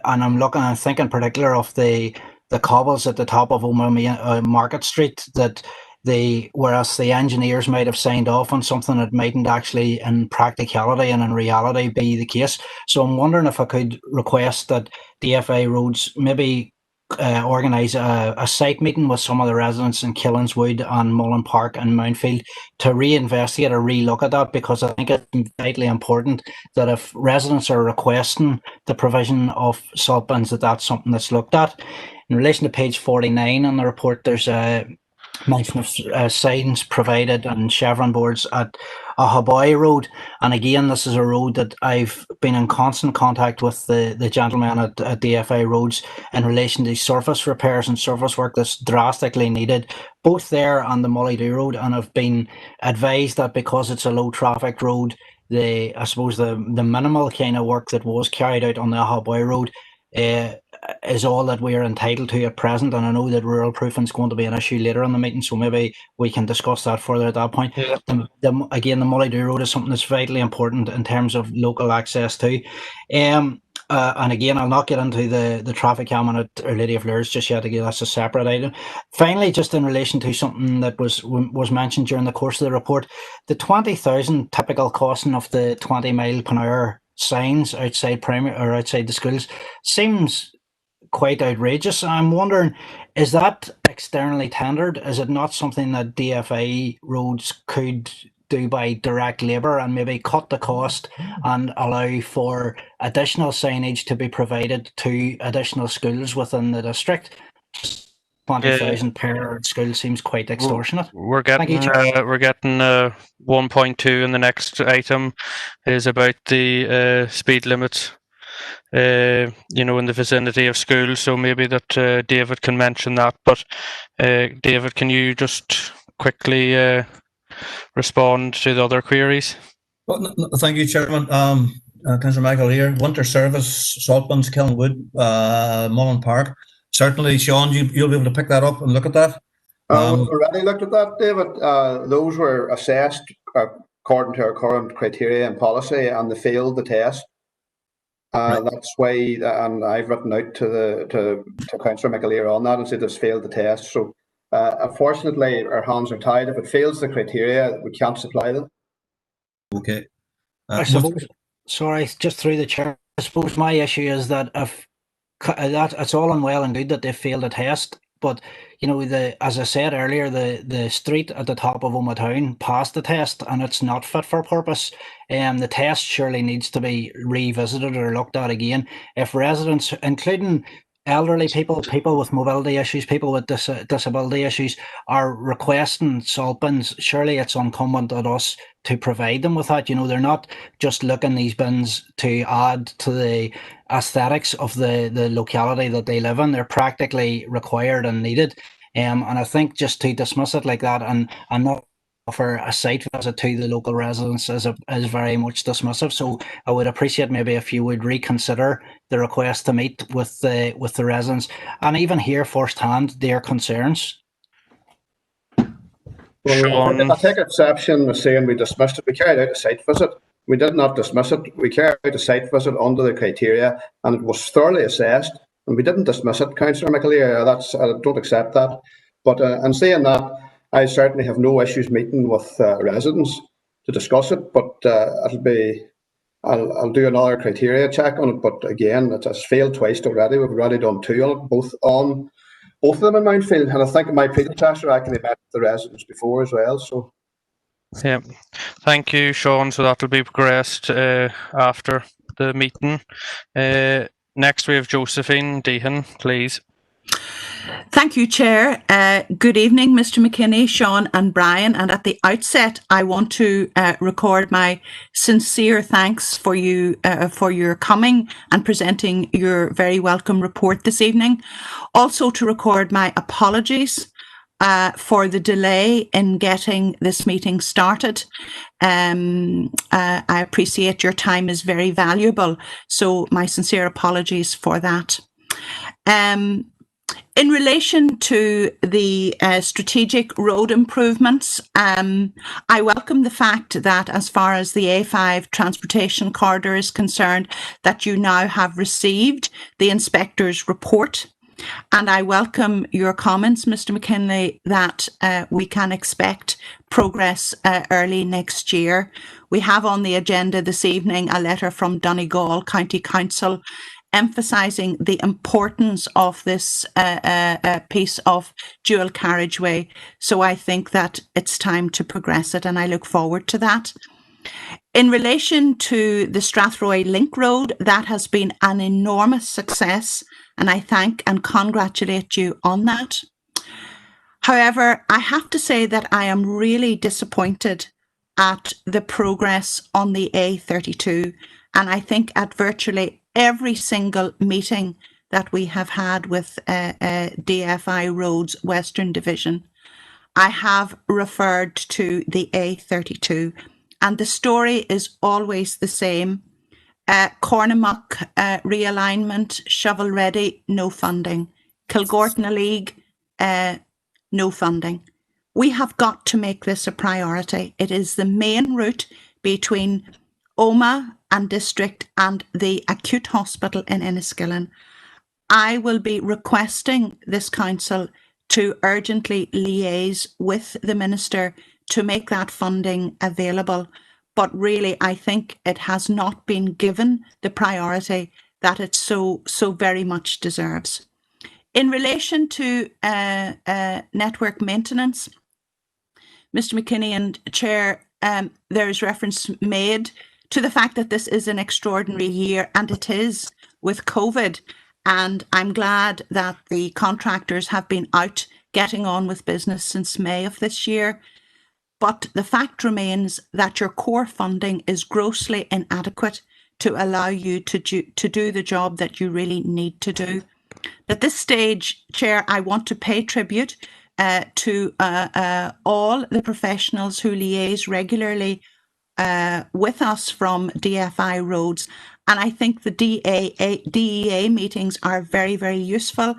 and I'm thinking particular of the cobbles at the top of Omagh Market Street that whereas the engineers might have signed off on something that mightn't actually in practicality and in reality be the case. So I'm wondering if I could request that DfI Roads maybe organise a site meeting with some of the residents in Killins Wood and Mullen Park and Mountfield to reinvestigate or relook at that, because I think it's vitally important that if residents are requesting the provision of salt bins, that's something that's looked at. In relation to page 49 on the report, there's a mention of signs provided and chevron boards at Ahaboy Road, and again this is a road that I've been in constant contact with the gentleman at DfI Roads in relation to surface repairs and surface work that's drastically needed both there and the Mullydew Road, and I've been advised that because it's a low traffic road, I suppose the minimal kind of work that was carried out on the Ahaboy Road is all that we are entitled to at present, and I know that rural proofing is going to be an issue later in the meeting, so maybe we can discuss that further at that point. Yeah. Again, the Mullydew Road is something that's vitally important in terms of local access to. And again, I'll not get into the traffic calming at Our Lady of Lourdes just yet. Again, that's a separate item. Finally, just in relation to something that was mentioned during the course of the report, the 20,000 typical costing of the 20 mile per hour signs outside primary or outside the schools seems quite outrageous. I'm wondering, is that externally tendered? Is it not something that DfI Roads could do by direct labour and maybe cut the cost and allow for additional signage to be provided to additional schools within the district? 20,000 per school seems quite extortionate. We're getting 1.2, and the next item is about the speed limits. In the vicinity of schools, so maybe that David can mention that. But David, can you just quickly respond to the other queries? Well, thank you, Chairman. Councillor Michael here. Winter service, salt bins, Killinwood, Mullen Park. Certainly, Sean, you'll be able to pick that up and look at that. We've already looked at that, David. Those were assessed according to our current criteria and policy, and they failed the test. That's why, and I've written out to Councillor McAleer on that and said it's failed the test. So, unfortunately, our hands are tied. If it fails the criteria, we can't supply them. Okay. I suppose. Sorry, just through the chair. I suppose my issue is that if it's all and well and good that they failed the test, but as I said earlier, the street at the top of Omagh Town passed the test and it's not fit for purpose. The test surely needs to be revisited or looked at again. If residents, including elderly people, people with mobility issues, people with disability issues, are requesting salt bins, surely it's incumbent on us to provide them with that. They're not just looking these bins to add to the aesthetics of the locality that they live in. They're practically required and needed. And I think just to dismiss it like that and not offer a site visit to the local residents is very much dismissive. So I would appreciate maybe if you would reconsider the request to meet with the residents and even hear firsthand their concerns. Well, I take exception with saying we dismissed it. We carried out a site visit. We did not dismiss it. We carried out a site visit under the criteria, and it was thoroughly assessed. And we didn't dismiss it, Councillor McAleer. I don't accept that. But in saying that, I certainly have no issues meeting with residents to discuss it. But I'll do another criteria check on it. But again, it has failed twice already. We've already done two on it, both of them in Mountfield, and I think my predecessor actually met the residents before as well. So, yeah, thank you, Sean. So that'll be progressed after the meeting. Next, we have Josephine Deehan, please. Thank you, Chair. Good evening, Mr. McKinney, Sean and Brian. And at the outset, I want to record my sincere thanks for you for your coming and presenting your very welcome report this evening. Also to record my apologies for the delay in getting this meeting started. I appreciate your time is very valuable, so my sincere apologies for that. In relation to the strategic road improvements, I welcome the fact that as far as the A5 transportation corridor is concerned, that you now have received the inspector's report. And I welcome your comments, Mr. McKinley, that we can expect progress early next year. We have on the agenda this evening a letter from Donegal County Council emphasising the importance of this piece of dual carriageway. So I think that it's time to progress it, and I look forward to that. In relation to the Strathroy Link Road, that has been an enormous success, and I thank and congratulate you on that. However, I have to say that I am really disappointed at the progress on the A32, and I think at virtually every single meeting that we have had with DfI Roads Western Division, I have referred to the A32, and the story is always the same. Cornamuck realignment, shovel ready, no funding. Kilgortna League, no funding. We have got to make this a priority. It is the main route between Omagh and District and the acute hospital in Enniskillen. I will be requesting this council to urgently liaise with the Minister to make that funding available. But really, I think it has not been given the priority that it so very much deserves. In relation to network maintenance, Mr. McKinney and Chair, there is reference made to the fact that this is an extraordinary year, and it is with COVID. And I'm glad that the contractors have been out getting on with business since May of this year. But the fact remains that your core funding is grossly inadequate to allow you to do the job that you really need to do. At this stage, Chair, I want to pay tribute to all the professionals who liaise regularly with us from DfI Roads. And I think the DEA meetings are very, very useful.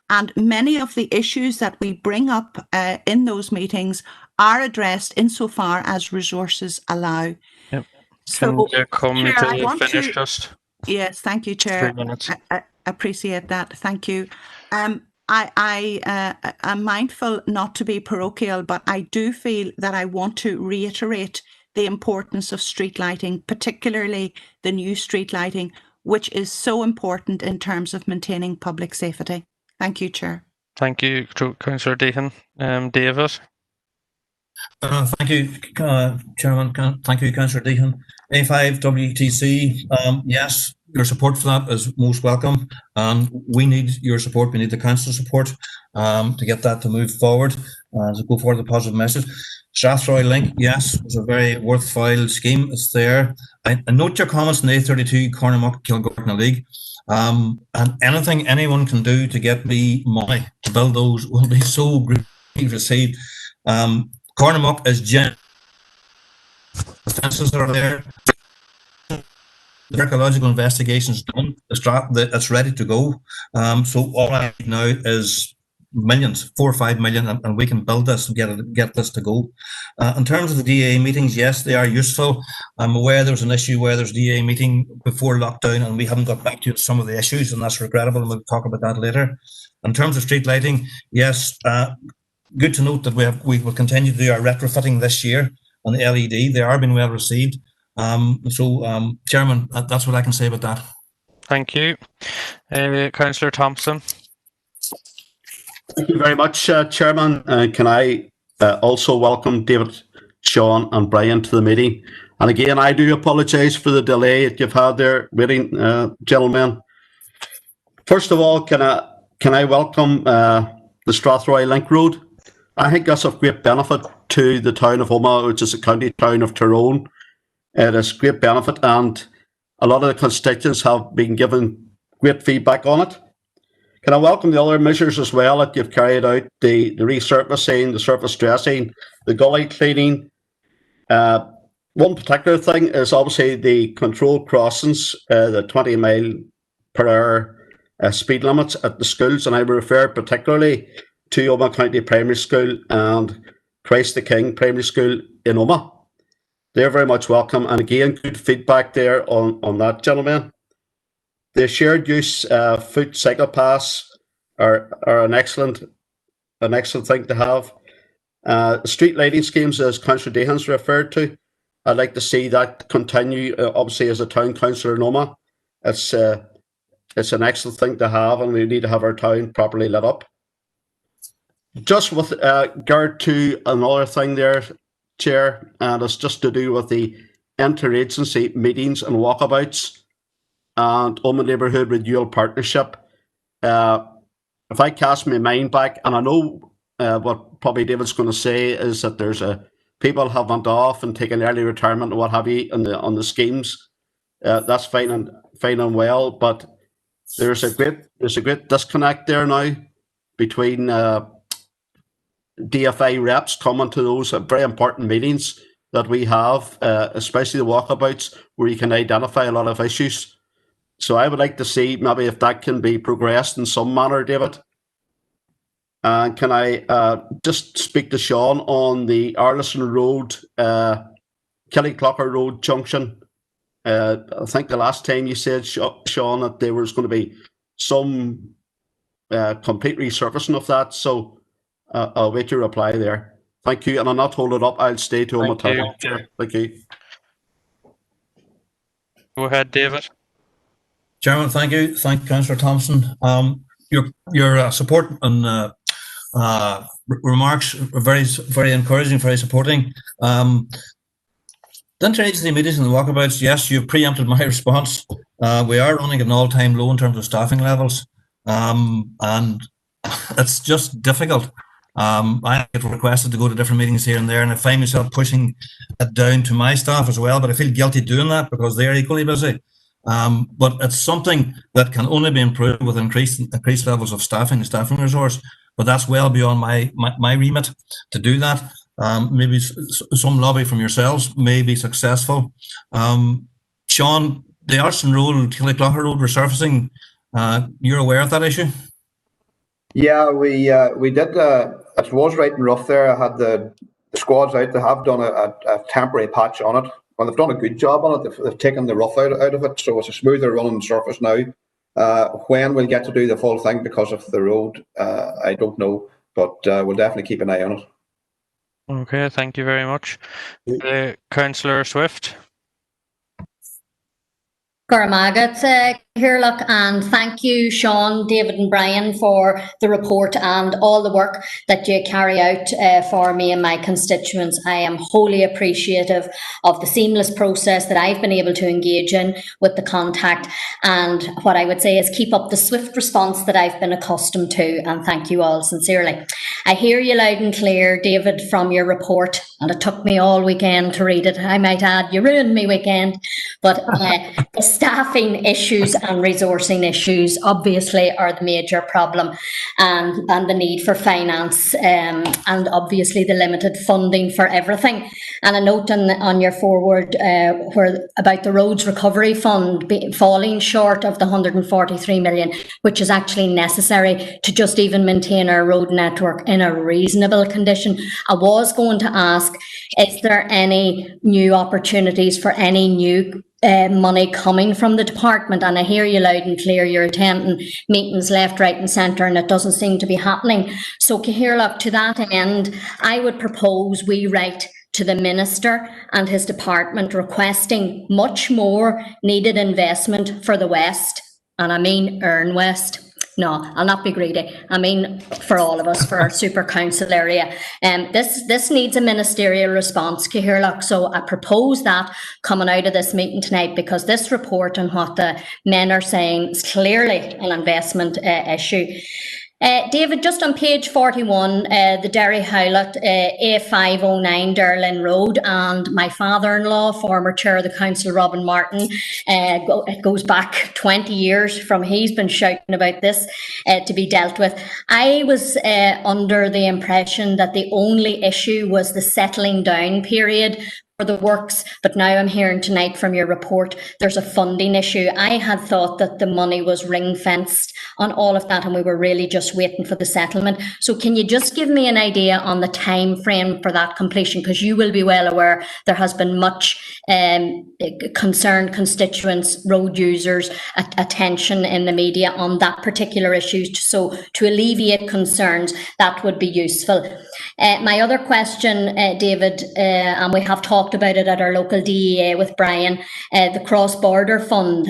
And many of the issues that we bring up in those meetings are addressed insofar as resources allow. Yep. So, Chair, I want finish to, just. Yes, thank you, Chair. 3 minutes. I appreciate that. Thank you. I'm mindful not to be parochial, but I do feel that I want to reiterate the importance of street lighting, particularly the new street lighting, which is so important in terms of maintaining public safety. Thank you, Chair. Thank you, Councillor Deehan. David? Thank you, Chairman. Thank you, Councillor Deehan. A5 WTC, yes, your support for that is most welcome. We need your support. We need the council's support to get that to move forward, to go forward with a positive message. Strathroy Link, yes, it's a very worthwhile scheme. It's there. I note your comments in the A32 Cornamuck Kilgortna League. And anything anyone can do to get me money to build those will be so greatly received. Cornamuck is the fences are there. The archaeological investigation's done. It's ready to go. So all I need now is millions, 4 or 5 million, and we can build this and get this to go. In terms of the DA meetings, yes, they are useful. I'm aware there was an issue where there's DA meeting before lockdown, and we haven't got back to some of the issues, and that's regrettable, and we'll talk about that later. In terms of street lighting, yes, good to note that we will continue to do our retrofitting this year on the LED. They are being well received. Chairman, that's what I can say about that. Thank you. Councillor Thompson. Thank you very much, Chairman. Can I also welcome David, Sean and Brian to the meeting. And again, I do apologise for the delay that you've had there waiting, gentlemen. First of all, can I welcome the Strathroy Link Road? I think that's of great benefit to the town of Omagh, which is a county town of Tyrone. It is great benefit, and a lot of the constituents have been given great feedback on it. Can I welcome the other measures as well that you've carried out, the resurfacing, the surface dressing, the gully cleaning. One particular thing is obviously the controlled crossings, the 20-mile-per-hour speed limits at the schools, and I refer particularly to Omagh County Primary School and Christ the King Primary School in Omagh. They're very much welcome, and again, good feedback there on that, gentlemen. The shared use foot cycle paths are an excellent thing to have. Street lighting schemes, as Councillor Dehan's referred to, I'd like to see that continue. Obviously, as a town councillor in Omagh, it's an excellent thing to have, and we need to have our town properly lit up. Just with regard to another thing there, Chair, and it's just to do with the interagency meetings and walkabouts and Omagh Neighbourhood Renewal Partnership. If I cast my mind back, and I know what probably David's going to say is that there's people have went off and taken early retirement and what have you on the schemes. That's fine and well, but there's a great disconnect there now between DfI reps coming to those very important meetings that we have, especially the walkabouts, where you can identify a lot of issues. So I would like to see maybe if that can be progressed in some manner, David. And can I just speak to Sean on the Arlison Road, Killyclocker Road junction? I think the last time you said, Sean, that there was going to be some complete resurfacing of that. So I'll wait your reply there. Thank you. And I'll not hold it up. I'll stay to Omagh Town. Thank you. Go ahead, David. Chairman, thank you. Thank you, Councillor Thompson. Your support and remarks are very encouraging, very supporting. The interagency meetings and the walkabouts, yes, you've preempted my response. We are running at an all-time low in terms of staffing levels, and it's just difficult. I get requested to go to different meetings here and there, and I find myself pushing it down to my staff as well, but I feel guilty doing that because they're equally busy. But it's something that can only be improved with increased levels of staffing resource. But that's well beyond my remit to do that. Maybe some lobby from yourselves may be successful. Sean, the Arlison Road, Killyclocker Road resurfacing, you're aware of that issue? Yeah, we did. It was right and rough there. I had the squads out. They have done a temporary patch on it. Well, they've done a good job on it. They've taken the rough out of it, so it's a smoother running surface now. When we'll get to do the full thing because of the road, I don't know, but we'll definitely keep an eye on it. Okay, thank you very much. Councillor Swift. Gormagat here, look, and thank you, Sean, David and Brian, for the report and all the work that you carry out for me and my constituents. I am wholly appreciative of the seamless process that I've been able to engage in with the contact, and what I would say is keep up the swift response that I've been accustomed to, and thank you all sincerely. I hear you loud and clear, David, from your report, and it took me all weekend to read it. I might add, you ruined me weekend, but the staffing issues and resourcing issues obviously are the major problem, and the need for finance, and obviously the limited funding for everything. And a note on your forward where about the Roads Recovery Fund falling short of the 143 million, which is actually necessary to just even maintain our road network in a reasonable condition. I was going to ask, is there any new opportunities for any new money coming from the department? And I hear you loud and clear, you're attending meetings left, right and centre, and it doesn't seem to be happening. So Cahirlock, to that end, I would propose we write to the Minister and his department requesting much more needed investment for the West, and I mean Erne West. No, I'll not be greedy. I mean, for all of us, for our super council area. This needs a ministerial response, Cahirlock. So I propose that coming out of this meeting tonight, because this report and what the men are saying is clearly an investment issue. David, just on page 41, the Derry Howlett A509 Derlin Road, and my father-in-law, former chair of the council, Robin Martin, it goes back 20 years from he's been shouting about this to be dealt with. I was under the impression that the only issue was the settling down period for the works, but now I'm hearing tonight from your report there's a funding issue. I had thought that the money was ring-fenced on all of that and we were really just waiting for the settlement. So can you just give me an idea on the time frame for that completion? Because you will be well aware there has been much concerned constituents, road users, attention in the media on that particular issue. So to alleviate concerns, that would be useful. My other question, David, and we have talked about it at our local DEA with Brian, the cross-border fund.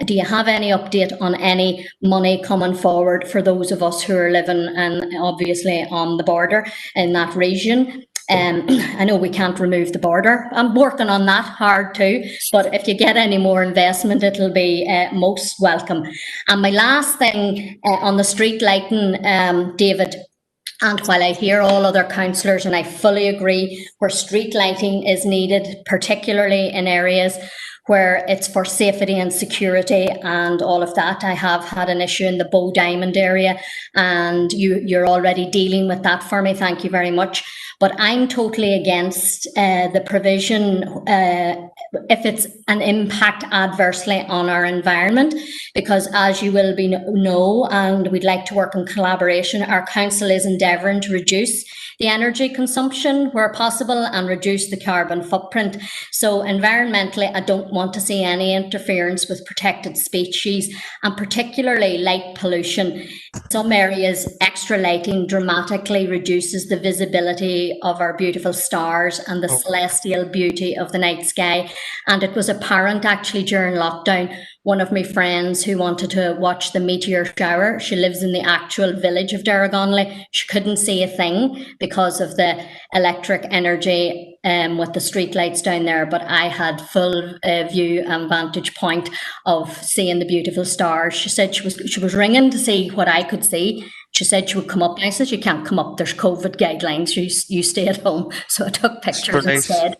Do you have any update on any money coming forward for those of us who are living and obviously on the border in that region? I know we can't remove the border. I'm working on that hard too, but if you get any more investment, it'll be most welcome. And my last thing on the street lighting, David, and while I hear all other councillors and I fully agree where street lighting is needed, particularly in areas where it's for safety and security and all of that. I have had an issue in the Bow Diamond area and you're already dealing with that for me. Thank you very much. But I'm totally against the provision if it's an impact adversely on our environment, because as you will know, and we'd like to work in collaboration, our council is endeavouring to reduce the energy consumption where possible and reduce the carbon footprint. So environmentally, I don't want to see any interference with protected species, and particularly light pollution. In some areas, extra lighting dramatically reduces the visibility of our beautiful stars and the celestial beauty of the night sky. And it was apparent actually during lockdown, one of my friends who wanted to watch the meteor shower, she lives in the actual village of Derragonley, she couldn't see a thing because of the electric energy with the street lights down there, but I had full view and vantage point of seeing the beautiful stars. She said she was ringing to see what I could see. She said she would come up. I said, you can't come up. There's COVID guidelines. You stay at home. So I took pictures instead.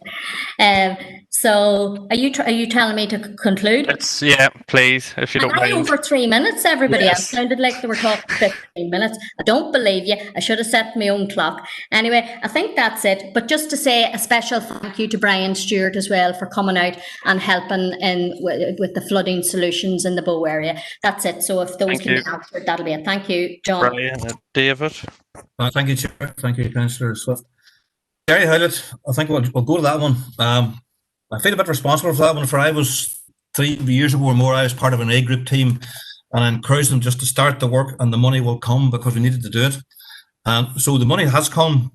So are you telling me to conclude? Yeah, please, if you don't mind. Over 3 minutes. Everybody Yes. else sounded like they were talking 15 minutes. I don't believe you. I should have set my own clock. Anyway, I think that's it. But just to say a special thank you to Brian Stewart as well for coming out and helping with the flooding solutions in the Bow area. That's it. So if those can be answered, that'll be it. Thank you, John. Brian, David. Thank you, Chair. Thank you, Councillor Swift. Derry Howlett, I think we'll go to that one. I feel a bit responsible for that one. For I was 3 years ago or more, I was part of an A group team and I encouraged them just to start the work and the money will come because we needed to do it. So the money has come,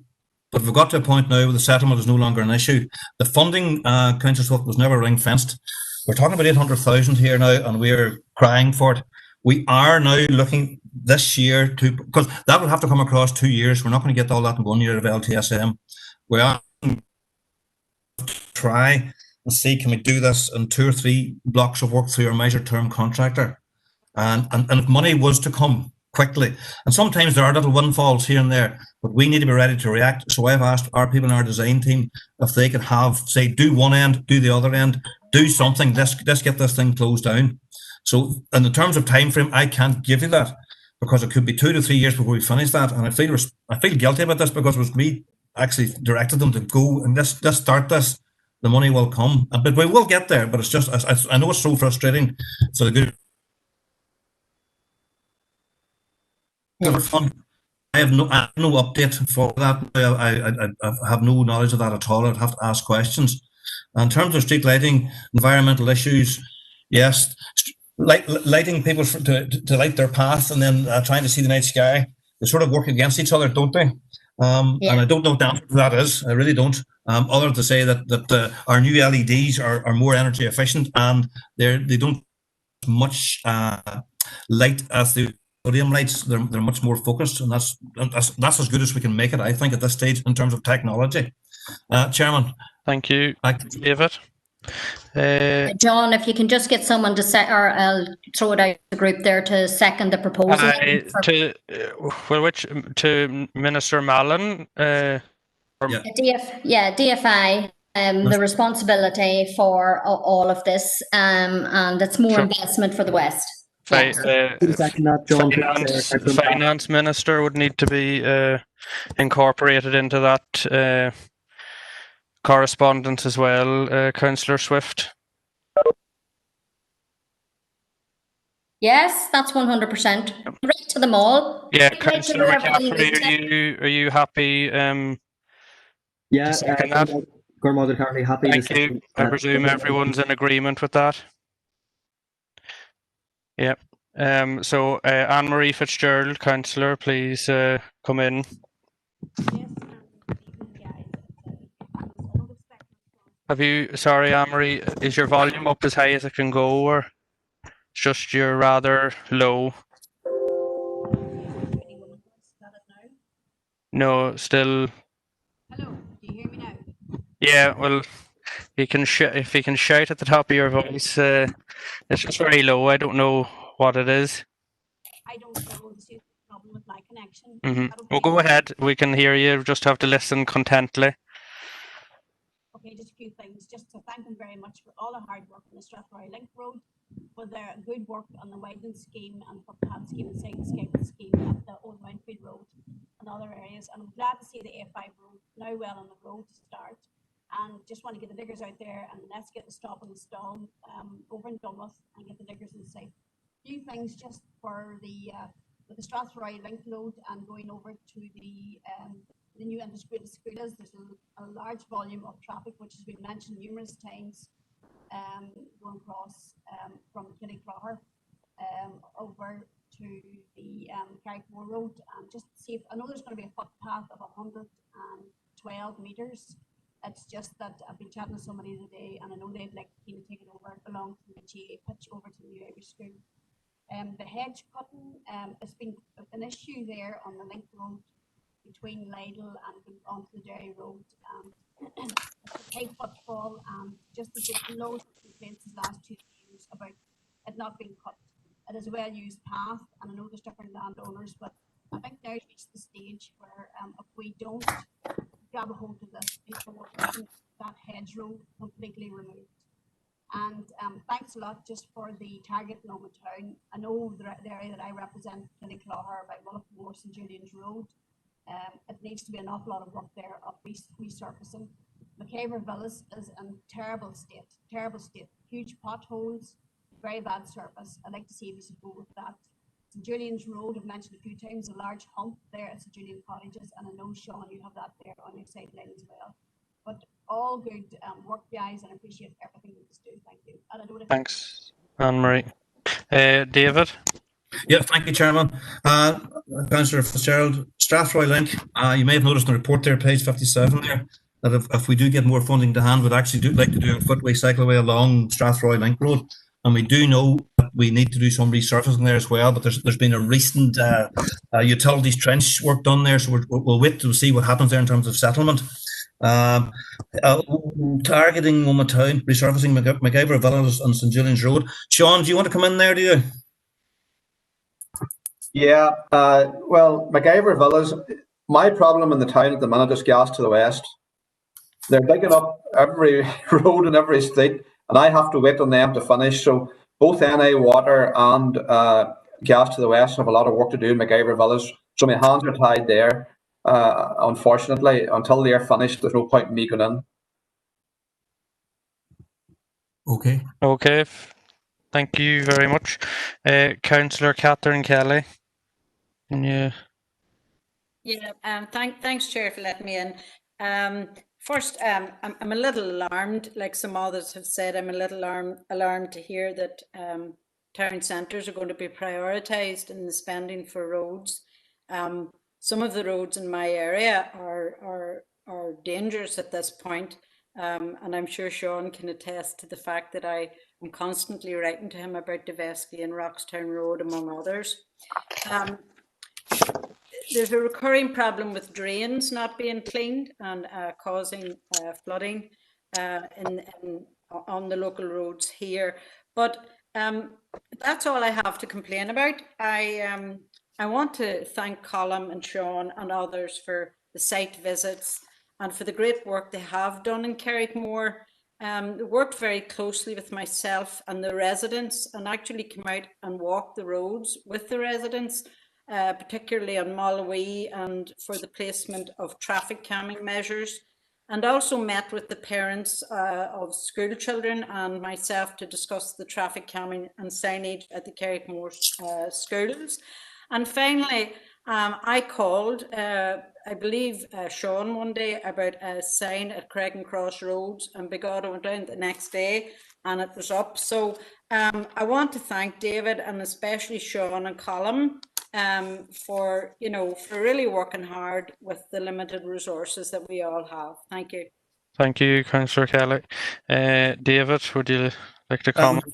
but we've got to a point now where the settlement is no longer an issue. The funding, Councillor Swift, was never ring fenced. We're talking about 800,000 here now and we're crying for it. We are now looking this year to, because that will have to come across 2 years. We're not going to get all that in 1 year of LTSM. We are going to try and see, can we do this in 2 or 3 blocks of work through our measured term contractor? And if money was to come quickly, and sometimes there are little windfalls here and there, but we need to be ready to react. So I've asked our people in our design team if they could have, say, do one end, do the other end, do something, let's get this thing closed down. So in the terms of time frame, I can't give you that because it could be 2 to 3 years before we finish that. And I feel guilty about this because it was me actually directed them to go and just start this. The money will come, but we will get there. But it's just, I know it's so frustrating for the good. Fund. I have no update for that. I have no knowledge of that at all. I'd have to ask questions. In terms of street lighting, environmental issues, yes, lighting people to light their path and then trying to see the night sky, they sort of work against each other, don't they? And I don't know what the answer to that is. I really don't. Other to say that our new LEDs are more energy efficient and they don't much light as the sodium lights. They're much more focused, and that's as good as we can make it, I think, at this stage in terms of technology. Chairman. Thank you, David. John, if you can just get someone to set, or I'll throw it out the group there to second the proposal. To Minister Mallon. DfI. The responsibility for all of this, and it's more investment for the West. Finance Minister would need to be incorporated into that correspondence as well, Councillor Swift. Yes, that's 100%. Right to them all. Yeah, Councillor McCaffrey, are you happy? Yeah, second that? Happy. Thank you. I presume everyone's in agreement with that. Yeah. So Anne-Marie Fitzgerald, Councillor, please come in. Have you? Sorry, Anne-Marie, is your volume up as high as it can go, or it's just you're rather low? No, still. Hello, do you hear me now? Yeah, well, you can if you can shout at the top of your voice. It's just very low. I don't know what it is. I don't know. This is a problem with my connection. Well, go ahead. We can hear you. Just have to listen contently. Okay, just a few things. Just to thank them very much for all the hard work on the Strathroy Link Road, for their good work on the widening scheme and footpath scheme and cyclescape scheme at the Old Mountfield Road and other areas. And I'm glad to see the A5 road now well on the road to start. And just want to get the diggers out there and let's get the stop and install over and done with and get the diggers in sight. A few things just for the with the Strathroy Link Road and going over to the new integrated scooters. There's a large volume of traffic, which has been mentioned numerous times, going across from Killycrogher over to the Carrickmore Road. Just to see if, I know there's going to be a footpath of 112 metres. It's just that I've been chatting to somebody today, and I know they'd like to take it over along from the GA pitch over to the new Irish School. The hedge cutting, it's been an issue there on the Link Road between Lidle and onto the Derry Road. It's a high footfall, and just to get loads of complaints the last 2 years about it not being cut. It is a well-used path, and I know there's different landowners, but I think now it's reached the stage where if we don't grab a hold of this, people will want that hedgerow completely removed. And thanks a lot just for the target in Oma Town. I know the area that I represent, Killycrogher, by Mullaghmore, St Julian's Road. It needs to be an awful lot of work there of resurfacing. McCaver Villas is in terrible state, huge potholes, very bad surface. I'd like to see if we should go with that. St Julian's Road, I've mentioned a few times, a large hump there at St Julian Cottages, and I know, Sean, you have that there on your sideline as well. But all good work, guys, and I appreciate everything you just do. Thank you. And I don't Thanks, Anne-Marie. David? Yeah, thank you, Chairman. Councillor Fitzgerald, Strathroy Link, you may have noticed in the report there, page 57 there, that if we do get more funding to hand, we'd actually like to do a footway, cycleway along Strathroy Link Road. And we do know that we need to do some resurfacing there as well, but there's been a recent utilities trench work done there, so we'll wait to see what happens there in terms of settlement. Targeting Oma Town, resurfacing McIver Villas and St Julian's Road. Sean, do you want to come in there, do you? Yeah, well, McIver Villas, my problem in the town at the minute is gas to the west. They're digging up every road and every street, and I have to wait on them to finish. So both NA Water and Gas to the West have a lot of work to do in MacIver Village, so my hands are tied there. Unfortunately, until they're finished, there's no point in me going in. Okay. Okay. Thank you very much. Councillor Catherine Kelly. Yeah. Yeah, thanks, Chair, for letting me in. First, I'm a little alarmed, like some others have said, I'm a little alarmed to hear that town centres are going to be prioritised in the spending for roads. Some of the roads in my area are dangerous at this point, and I'm sure Sean can attest to the fact that I am constantly writing to him about DfI and Roxtown Road, among others. There's a recurring problem with drains not being cleaned and causing flooding on the local roads here. But that's all I have to complain about. I want to thank Colm and Sean and others for the site visits and for the great work they have done in Carrickmore. They worked very closely with myself and the residents and actually came out and walked the roads with the residents. Particularly on Mollowee and for the placement of traffic calming measures, and also met with the parents of school children and myself to discuss the traffic calming and signage at the Carrickmore schools. And finally, I called, I believe, Sean one day about a sign at Craig and Cross Roads, and by God, I went down the next day and it was up. So I want to thank David and especially Sean and Colm for really working hard with the limited resources that we all have. Thank you. Thank you, Councillor Kelly. David, would you like to comment?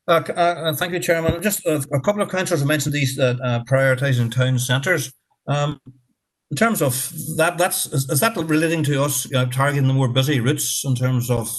Thank you, Chairman. Just a couple of councillors have mentioned these prioritising town centres. In terms of that, is that relating to us targeting the more busy routes in terms of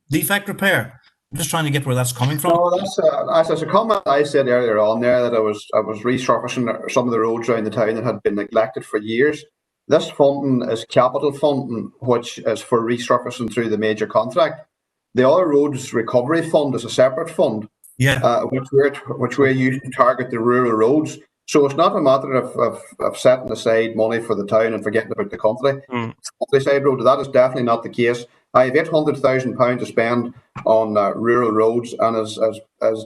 defect repair? I'm just trying to get where that's coming from. No, that's a comment I said earlier on there, that I was resurfacing some of the roads around the town that had been neglected for years. This funding is capital funding, which is for resurfacing through the major contract. The other roads recovery fund is a separate fund, which we're using to target the rural roads. So it's not a matter of setting aside money for the town and forgetting about the country. Countryside road, that is definitely not the case. I have £800,000 to spend on rural roads, and as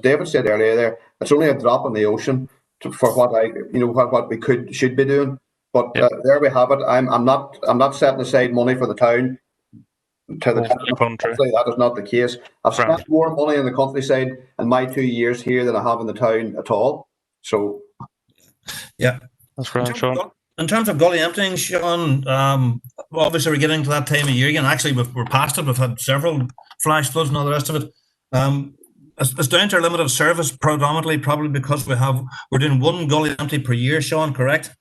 David said earlier, there it's only a drop in the ocean for what what we should be doing. But there we have it. I'm not setting aside money for the town to the country. That is not the case. I've spent more money in the countryside in my 2 years here than I have in the town at all. So yeah, that's grand, Sean. In terms of gully emptying, Sean, obviously we're getting to that time of year again. Actually, we're past it. We've had several flash floods and all the rest of it. It's down to our limited service predominantly, probably because we're doing one gully empty per year, Sean, correct?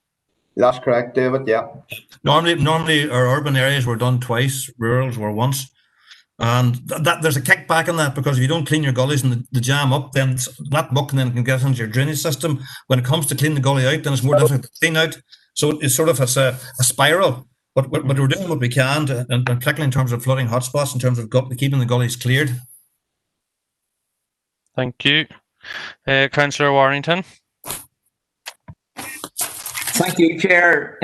That's correct, David, yeah. Normally our urban areas were done twice, rurals were once. And there's a kickback in that, because if you don't clean your gullies and the jam up, then that muck then can get into your drainage system. When it comes to clean the gully out, then it's more difficult to clean out. So it's sort of a spiral. But we're doing what we can, and particularly in terms of flooding hotspots, in terms of keeping the gullies cleared. Thank you. Councillor Warrington. Thank you, Chair.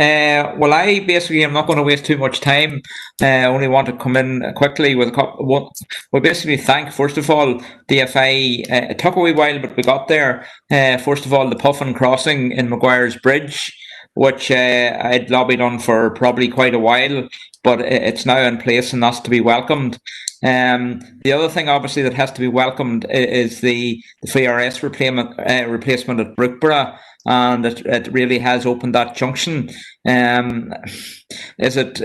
Well, I basically am not going to waste too much time. I only want to come in quickly with a couple. Well, basically, thank first of all DfI. It took a wee while, but we got there. First of all, the Puffin crossing in Maguire's Bridge, which I'd lobbied on for probably quite a while, but it's now in place and that's to be welcomed. The other thing, obviously, that has to be welcomed is the FRS replacement at Brookborough. And it really has opened that junction. Is it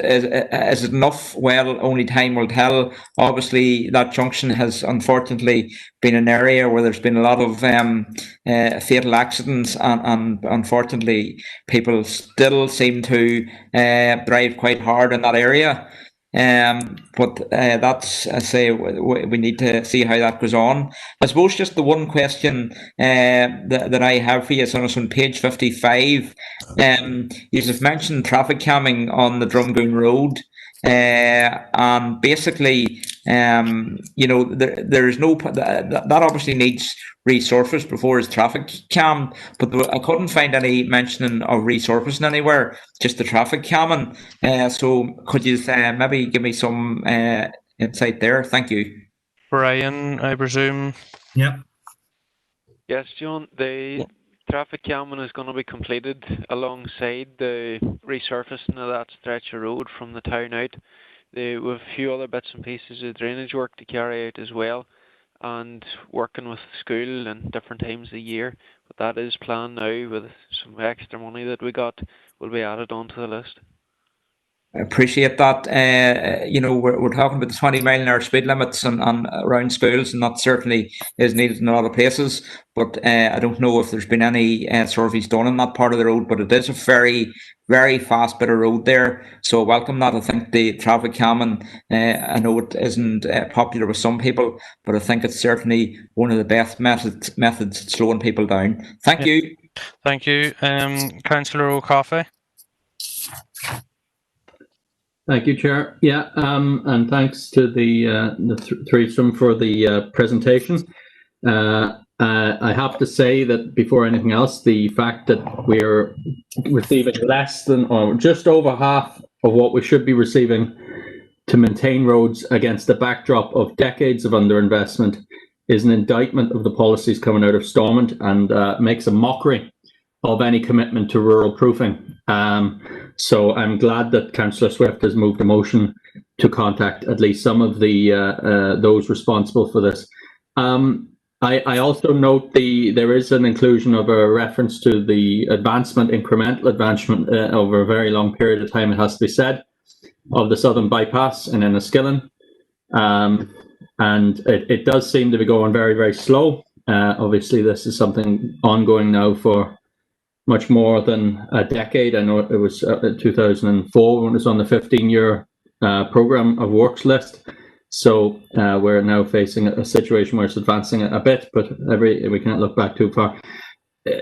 enough? Well, only time will tell. Obviously, that junction has unfortunately been an area where there's been a lot of fatal accidents, and unfortunately, people still seem to drive quite hard in that area. But that's, I say, we need to see how that goes on. I suppose just the one question that I have for you is on page 55. You've mentioned traffic calming on the Drumgoon Road. and basically, there's no that obviously needs resurfaced before his traffic cam, but I couldn't find any mentioning of resurfacing anywhere, just the traffic camming. So could you maybe give me some insight there? Thank you. Brian, I presume. Yeah. Yes, John, the traffic camming is going to be completed alongside the resurfacing of that stretch of road from the town out. With a few other bits and pieces of drainage work to carry out as well, and working with school and different times of the year. But that is planned now with some extra money that we got will be added onto the list. I appreciate that. We're talking about the 20-mile-an-hour speed limits and around schools, and that certainly is needed in a lot of places. But I don't know if there's been any surveys done on that part of the road, but it is a very, very fast bit of road there. So I welcome that. I think the traffic camming, I know it isn't popular with some people, but I think it's certainly one of the best methods at slowing people down. Thank you. Thank you. Councillor O'Coffey. Thank you, Chair. Yeah, and thanks to the threesome for the presentation. I have to say that before anything else, the fact that we're receiving less than or just over half of what we should be receiving to maintain roads against the backdrop of decades of underinvestment is an indictment of the policies coming out of Stormont and makes a mockery of any commitment to rural proofing. So I'm glad that Councillor Swift has moved a motion to contact at least some of the those responsible for this. I also note there is an inclusion of a reference to the incremental advancement over a very long period of time, it has to be said, of the Southern Bypass in Enniskillen. And it does seem to be going very, very slow. Obviously, this is something ongoing now for much more than a decade. I know it was 2004 when it was on the 15-year program of works list. So we're now facing a situation where it's advancing a bit, but we can't look back too far.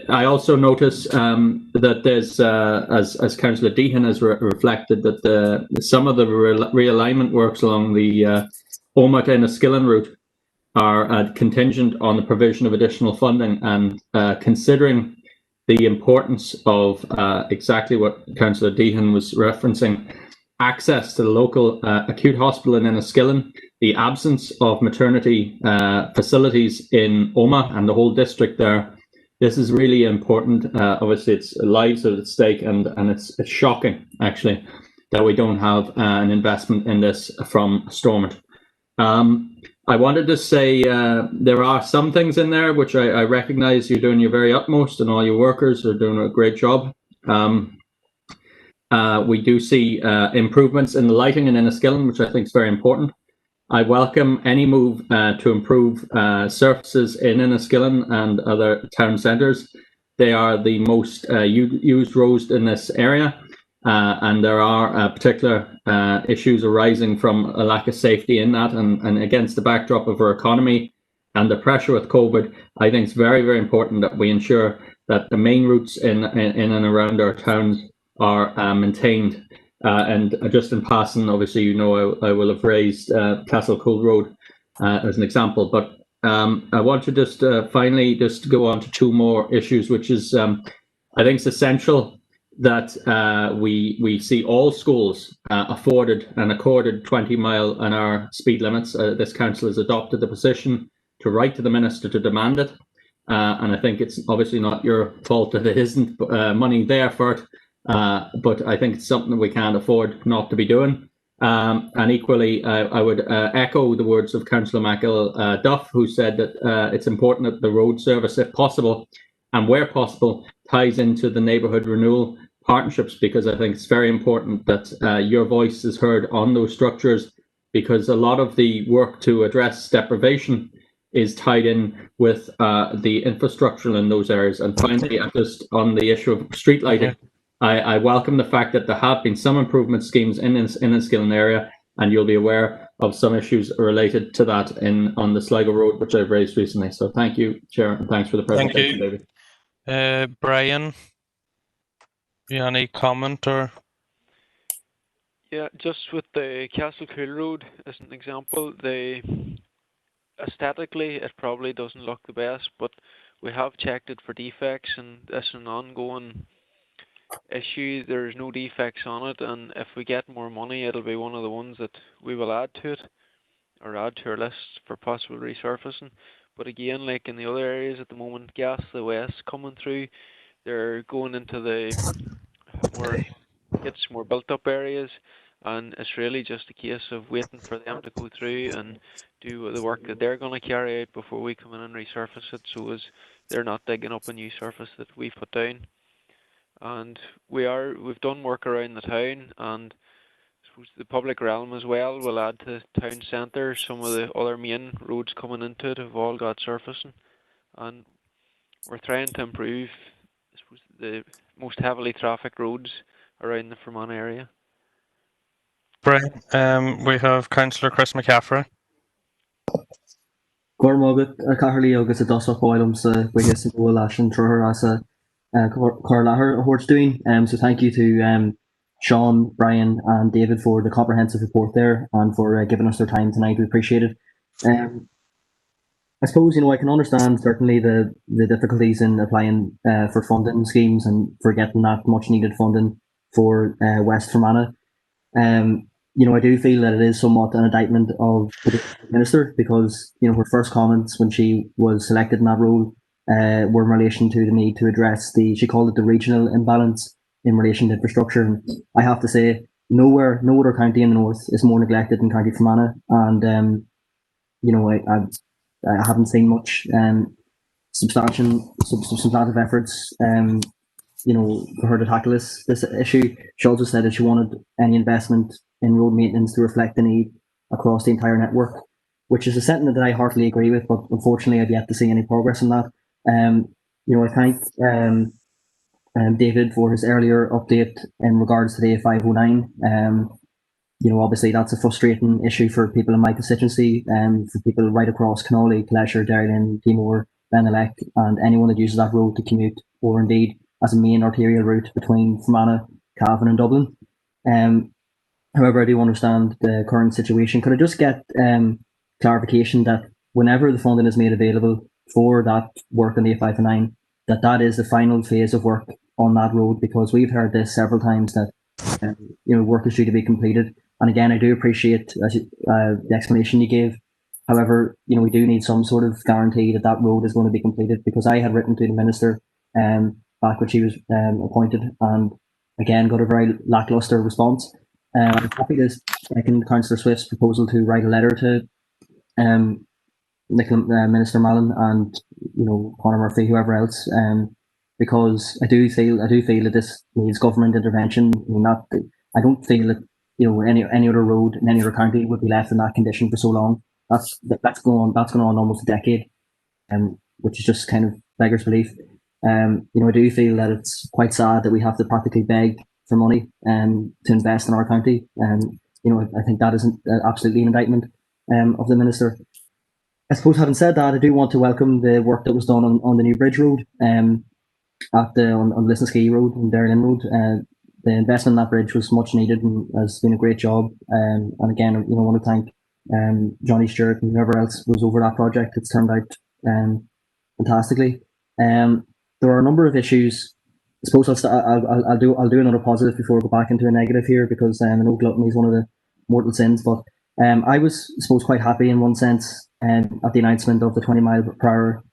I also notice that there's, as Councillor Deehan has reflected, that some of the realignment works along the Omagh to Enniskillen route are contingent on the provision of additional funding, and considering the importance of exactly what Councillor Deehan was referencing, access to the local acute hospital in Enniskillen, the absence of maternity facilities in Omagh and the whole district there. This is really important. Obviously, it's lives are at stake, and it's shocking, actually, that we don't have an investment in this from Stormont. I wanted to say there are some things in there which I recognise you're doing your very utmost, and all your workers are doing a great job. We do see improvements in the lighting in Enniskillen, which I think is very important. I welcome any move to improve surfaces in Enniskillen and other town centres. They are the most used roads in this area, and there are particular issues arising from a lack of safety in that, and against the backdrop of our economy and the pressure with COVID, I think it's very, very important that we ensure that the main routes in and around our towns are maintained. And just in passing, obviously, you know, I will have raised Castle Cool Road as an example, but I want to just finally just go on to two more issues, which is I think it's essential that we see all schools afforded and accorded 20-mile-an-hour speed limits. This council has adopted the position to write to the minister to demand it, and I think it's obviously not your fault that it isn't money there for it. But I think it's something that we can't afford not to be doing. And equally, I would echo the words of Councillor McIll Duff, who said that it's important that the road service, if possible, and where possible, ties into the neighbourhood renewal partnerships, because I think it's very important that your voice is heard on those structures, because a lot of the work to address deprivation is tied in with the infrastructure in those areas. And finally, just on the issue of street lighting, I welcome the fact that there have been some improvement schemes in the Enniskillen area, and you'll be aware of some issues related to that on the Sligo Road, which I've raised recently. So thank you, Chair, and thanks for the presentation, David. Brian, do you have any comment or? Yeah, just with the Castle Cool Road as an example, aesthetically it probably doesn't look the best, but we have checked it for defects, and that's an ongoing issue. There's no defects on it, and if we get more money, it'll be one of the ones that we will add to it, or add to our list for possible resurfacing. But again, like in the other areas at the moment, Gas the West coming through, they're going into the more built up areas, and it's really just a case of waiting for them to go through and do the work that they're going to carry out before we come in and resurface it, so as they're not digging up a new surface that we've put down. And we've done work around the town, and I suppose the public realm as well will add to the town centre. Some of the other main roads coming into it have all got surfacing, and we're trying to improve, I suppose, the most heavily trafficked roads around the Fermanagh area. Brian, we have Councillor Chris McCaffrey. Gormogit, Caherly agus a dosach oilums wigus and go lash and throw as a Carlahar horse doing. So thank you to Sean, Brian, and David for the comprehensive report there and for giving us their time tonight. We appreciate it. I suppose, I can understand certainly the difficulties in applying for funding schemes and for getting that much needed funding for West Fermanagh. I do feel that it is somewhat an indictment of the minister, because her first comments when she was selected in that role were in relation to the need to address she called it the regional imbalance in relation to infrastructure. And I have to say, no other county in the north is more neglected than County Fermanagh, and I haven't seen much substantive efforts for her to tackle this issue. She also said that she wanted any investment in road maintenance to reflect the need across the entire network, which is a sentiment that I heartily agree with, but unfortunately I've yet to see any progress in that. I thank David for his earlier update in regards to the A509. Obviously that's a frustrating issue for people in my constituency, for people right across Connolly, Glesher, Derrylin, Timor, Benelec, and anyone that uses that road to commute, or indeed as a main arterial route between Fermanagh, Cavan and Dublin. However, I do understand the current situation. Could I just get clarification that whenever the funding is made available for that work on the A509, that is the final phase of work on that road? Because we've heard this several times that work is due to be completed. And again, I do appreciate the explanation you gave. However, we do need some sort of guarantee that that road is going to be completed, because I had written to the minister back when she was appointed, and again got a very lackluster response. I'm happy to second Councillor Swift's proposal to write a letter to Minister Mallon and Conor Murphy, whoever else, because I do feel that this needs government intervention. I don't feel that any other road in any other county would be left in that condition for so long. That's going on almost a decade, which is just kind of beggars belief. I do feel that it's quite sad that we have to practically beg for money to invest in our county, and I think that isn't absolutely an indictment of the minister. I suppose, having said that, I do want to welcome the work that was done on the new bridge road on Lisnaskey Road and Derrylin Road. The investment in that bridge was much needed and has been a great job. And again, I want to thank Johnny Stewart and whoever else was over that project. It's turned out fantastically. There are a number of issues. I suppose I'll do another positive before I go back into a negative here, because I know gluttony is one of the mortal sins. But I was, I suppose, quite happy in one sense at the announcement of the 20-mile/per-hour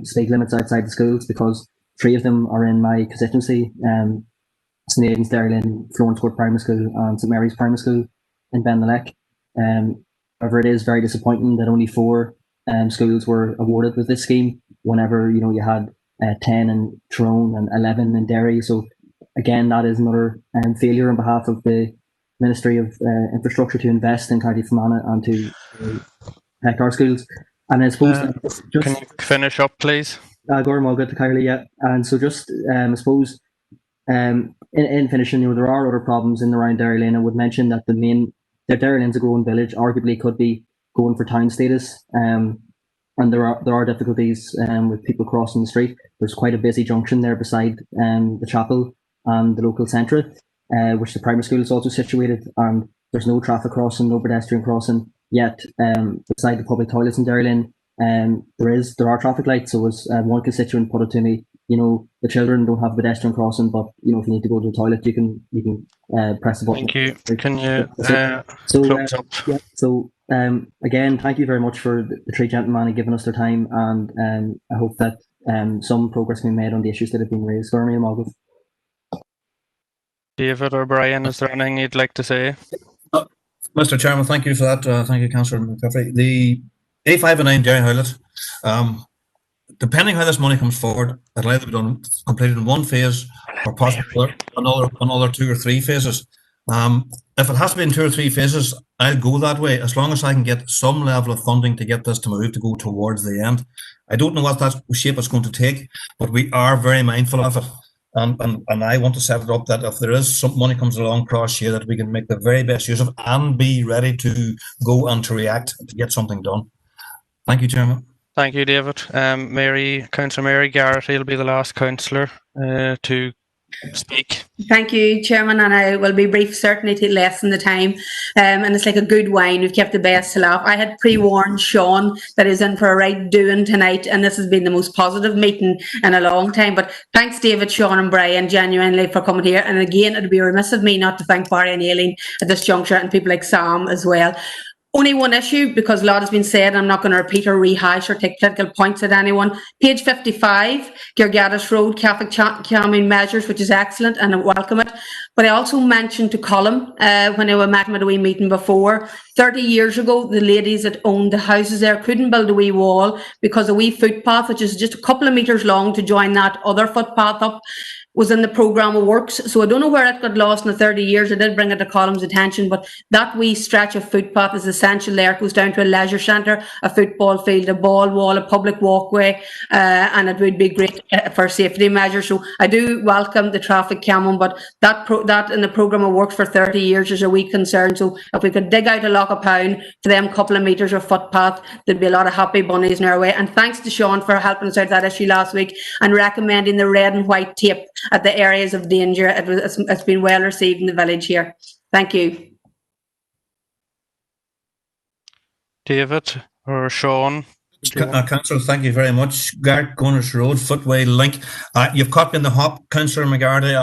speed limits outside the schools, because 3 of them are in my constituency: St Aidan's, Derrylin, Florence Court Primary School, and St Mary's Primary School in Benelec. However, it is very disappointing that only 4 schools were awarded with this scheme, whenever you had 10 in Tyrone and 11 in Derry. So again, that is another failure on behalf of the Ministry of Infrastructure to invest in County Fermanagh and to protect our schools. And I suppose can you finish up, please? Gorm, get to Kylie, yeah. And so just I suppose in finishing, there are other problems in and around Derrylin. I would mention that Derrylin's a growing village, arguably could be going for town status. And there are difficulties with people crossing the street. There's quite a busy junction there beside the chapel and the local centre. which the primary school is also situated, and there's no traffic crossing, no pedestrian crossing. Yet, beside the public toilets in Derry Lane, there are traffic lights. So as one constituent put it to me, the children don't have pedestrian crossing, but if you need to go to the toilet, you can press the button. Thank you. Can you close up? Yeah. So again, thank you very much for the three gentlemen and giving us their time, and I hope that some progress can be made on the issues that have been raised. David or Brian, is there anything you'd like to say? Mr. Chairman, thank you for that. Thank you, Councillor McCaffrey. The A5 and 9 Derry Howlett, depending how this money comes forward, it'll either be completed in one phase or possibly another 2 or 3 phases. If it has to be in 2 or 3 phases, I'll go that way as long as I can get some level of funding to get this to move to go towards the end. I don't know what that shape it's going to take, but we are very mindful of it. And I want to set it up that if there is some money comes along across here, that we can make the very best use of and be ready to go and to react to get something done. Thank you, Chairman. Thank you, David. Councillor Mary Garrity will be the last councillor to speak. Thank you, Chairman, and I will be brief, certainly to lessen the time. And it's like a good wine, we've kept the best till off. I had pre-warned Sean that he's in for a right doing tonight, and this has been the most positive meeting in a long time. But thanks, David, Sean and Brian, genuinely for coming here. And again, it'd be remiss of me not to thank Barry and Aileen at this juncture, and people like Sam as well. Only one issue, because a lot has been said. I'm not going to repeat or rehash or take political points at anyone. Page 55, Girgaddis Road, Catholic calming measures, which is excellent, and I welcome it. But I also mentioned to Colm, when I met him at a wee meeting before, 30 years ago, the ladies that owned the houses there couldn't build a wee wall because a wee footpath, which is just a couple of metres long to join that other footpath up, was in the programme of works. So I don't know where it got lost in the 30 years. I did bring it to Colm's attention, but that wee stretch of footpath is essential there. It goes down to a leisure centre, a football field, a ball wall, a public walkway, and it would be great for safety measures. So I do welcome the traffic calming, but that in the programme of works for 30 years is a wee concern. So if we could dig out a lock of pound for them couple of metres of footpath, there'd be a lot of happy bunnies in our way. And thanks to Sean for helping us out that issue last week and recommending the red and white tape at the areas of danger. It's been well received in the village here. Thank you. David or Sean? Councillor, thank you very much. Garth Gunners Road, footway link. You've caught me in the hop, Councillor McGarty.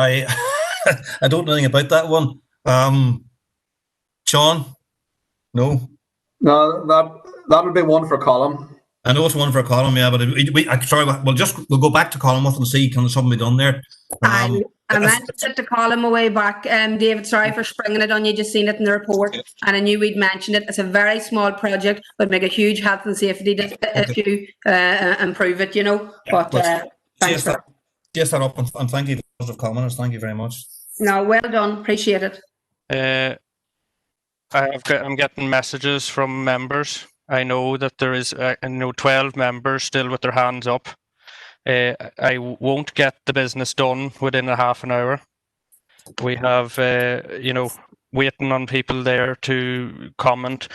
I don't know anything about that one. Sean? No? No, that would be one for Colm. I know it's one for Colm, yeah, but we'll go back to Colm with and see can something be done there. I meant to call him a way back. David, sorry for springing it on you, just seen it in the report, and I knew we'd mentioned it. It's a very small project, would make a huge health and safety if you improve it, But thanks for that up, and thank you for positive comments. Thank you very much. No, well done. Appreciate it. I'm getting messages from members. I know that there is 12 members still with their hands up. I won't get the business done within a half an hour. We have, waiting on people there to comment,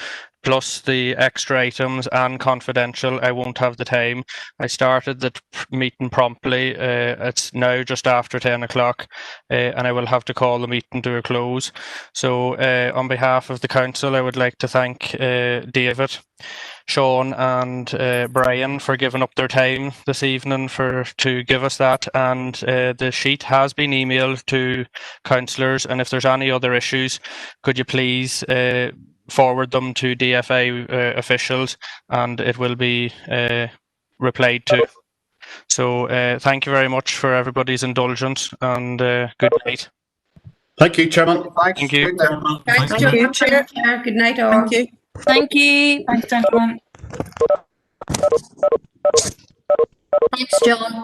plus the extra items and confidential. I won't have the time. I started the meeting promptly. It's now just after 10 o'clock, and I will have to call the meeting to a close. So on behalf of the council, I would like to thank David, Sean and Brian for giving up their time this evening to give us that, and the sheet has been emailed to councillors, and if there's any other issues, could you please forward them to DfI officials, and it will be replied to. So thank you very much for everybody's indulgence, and good night. Thank you, Chairman. Thank you. Thanks, Chair. Good night, all. Thank you. Thank you. Thanks, gentlemen. Thanks, John.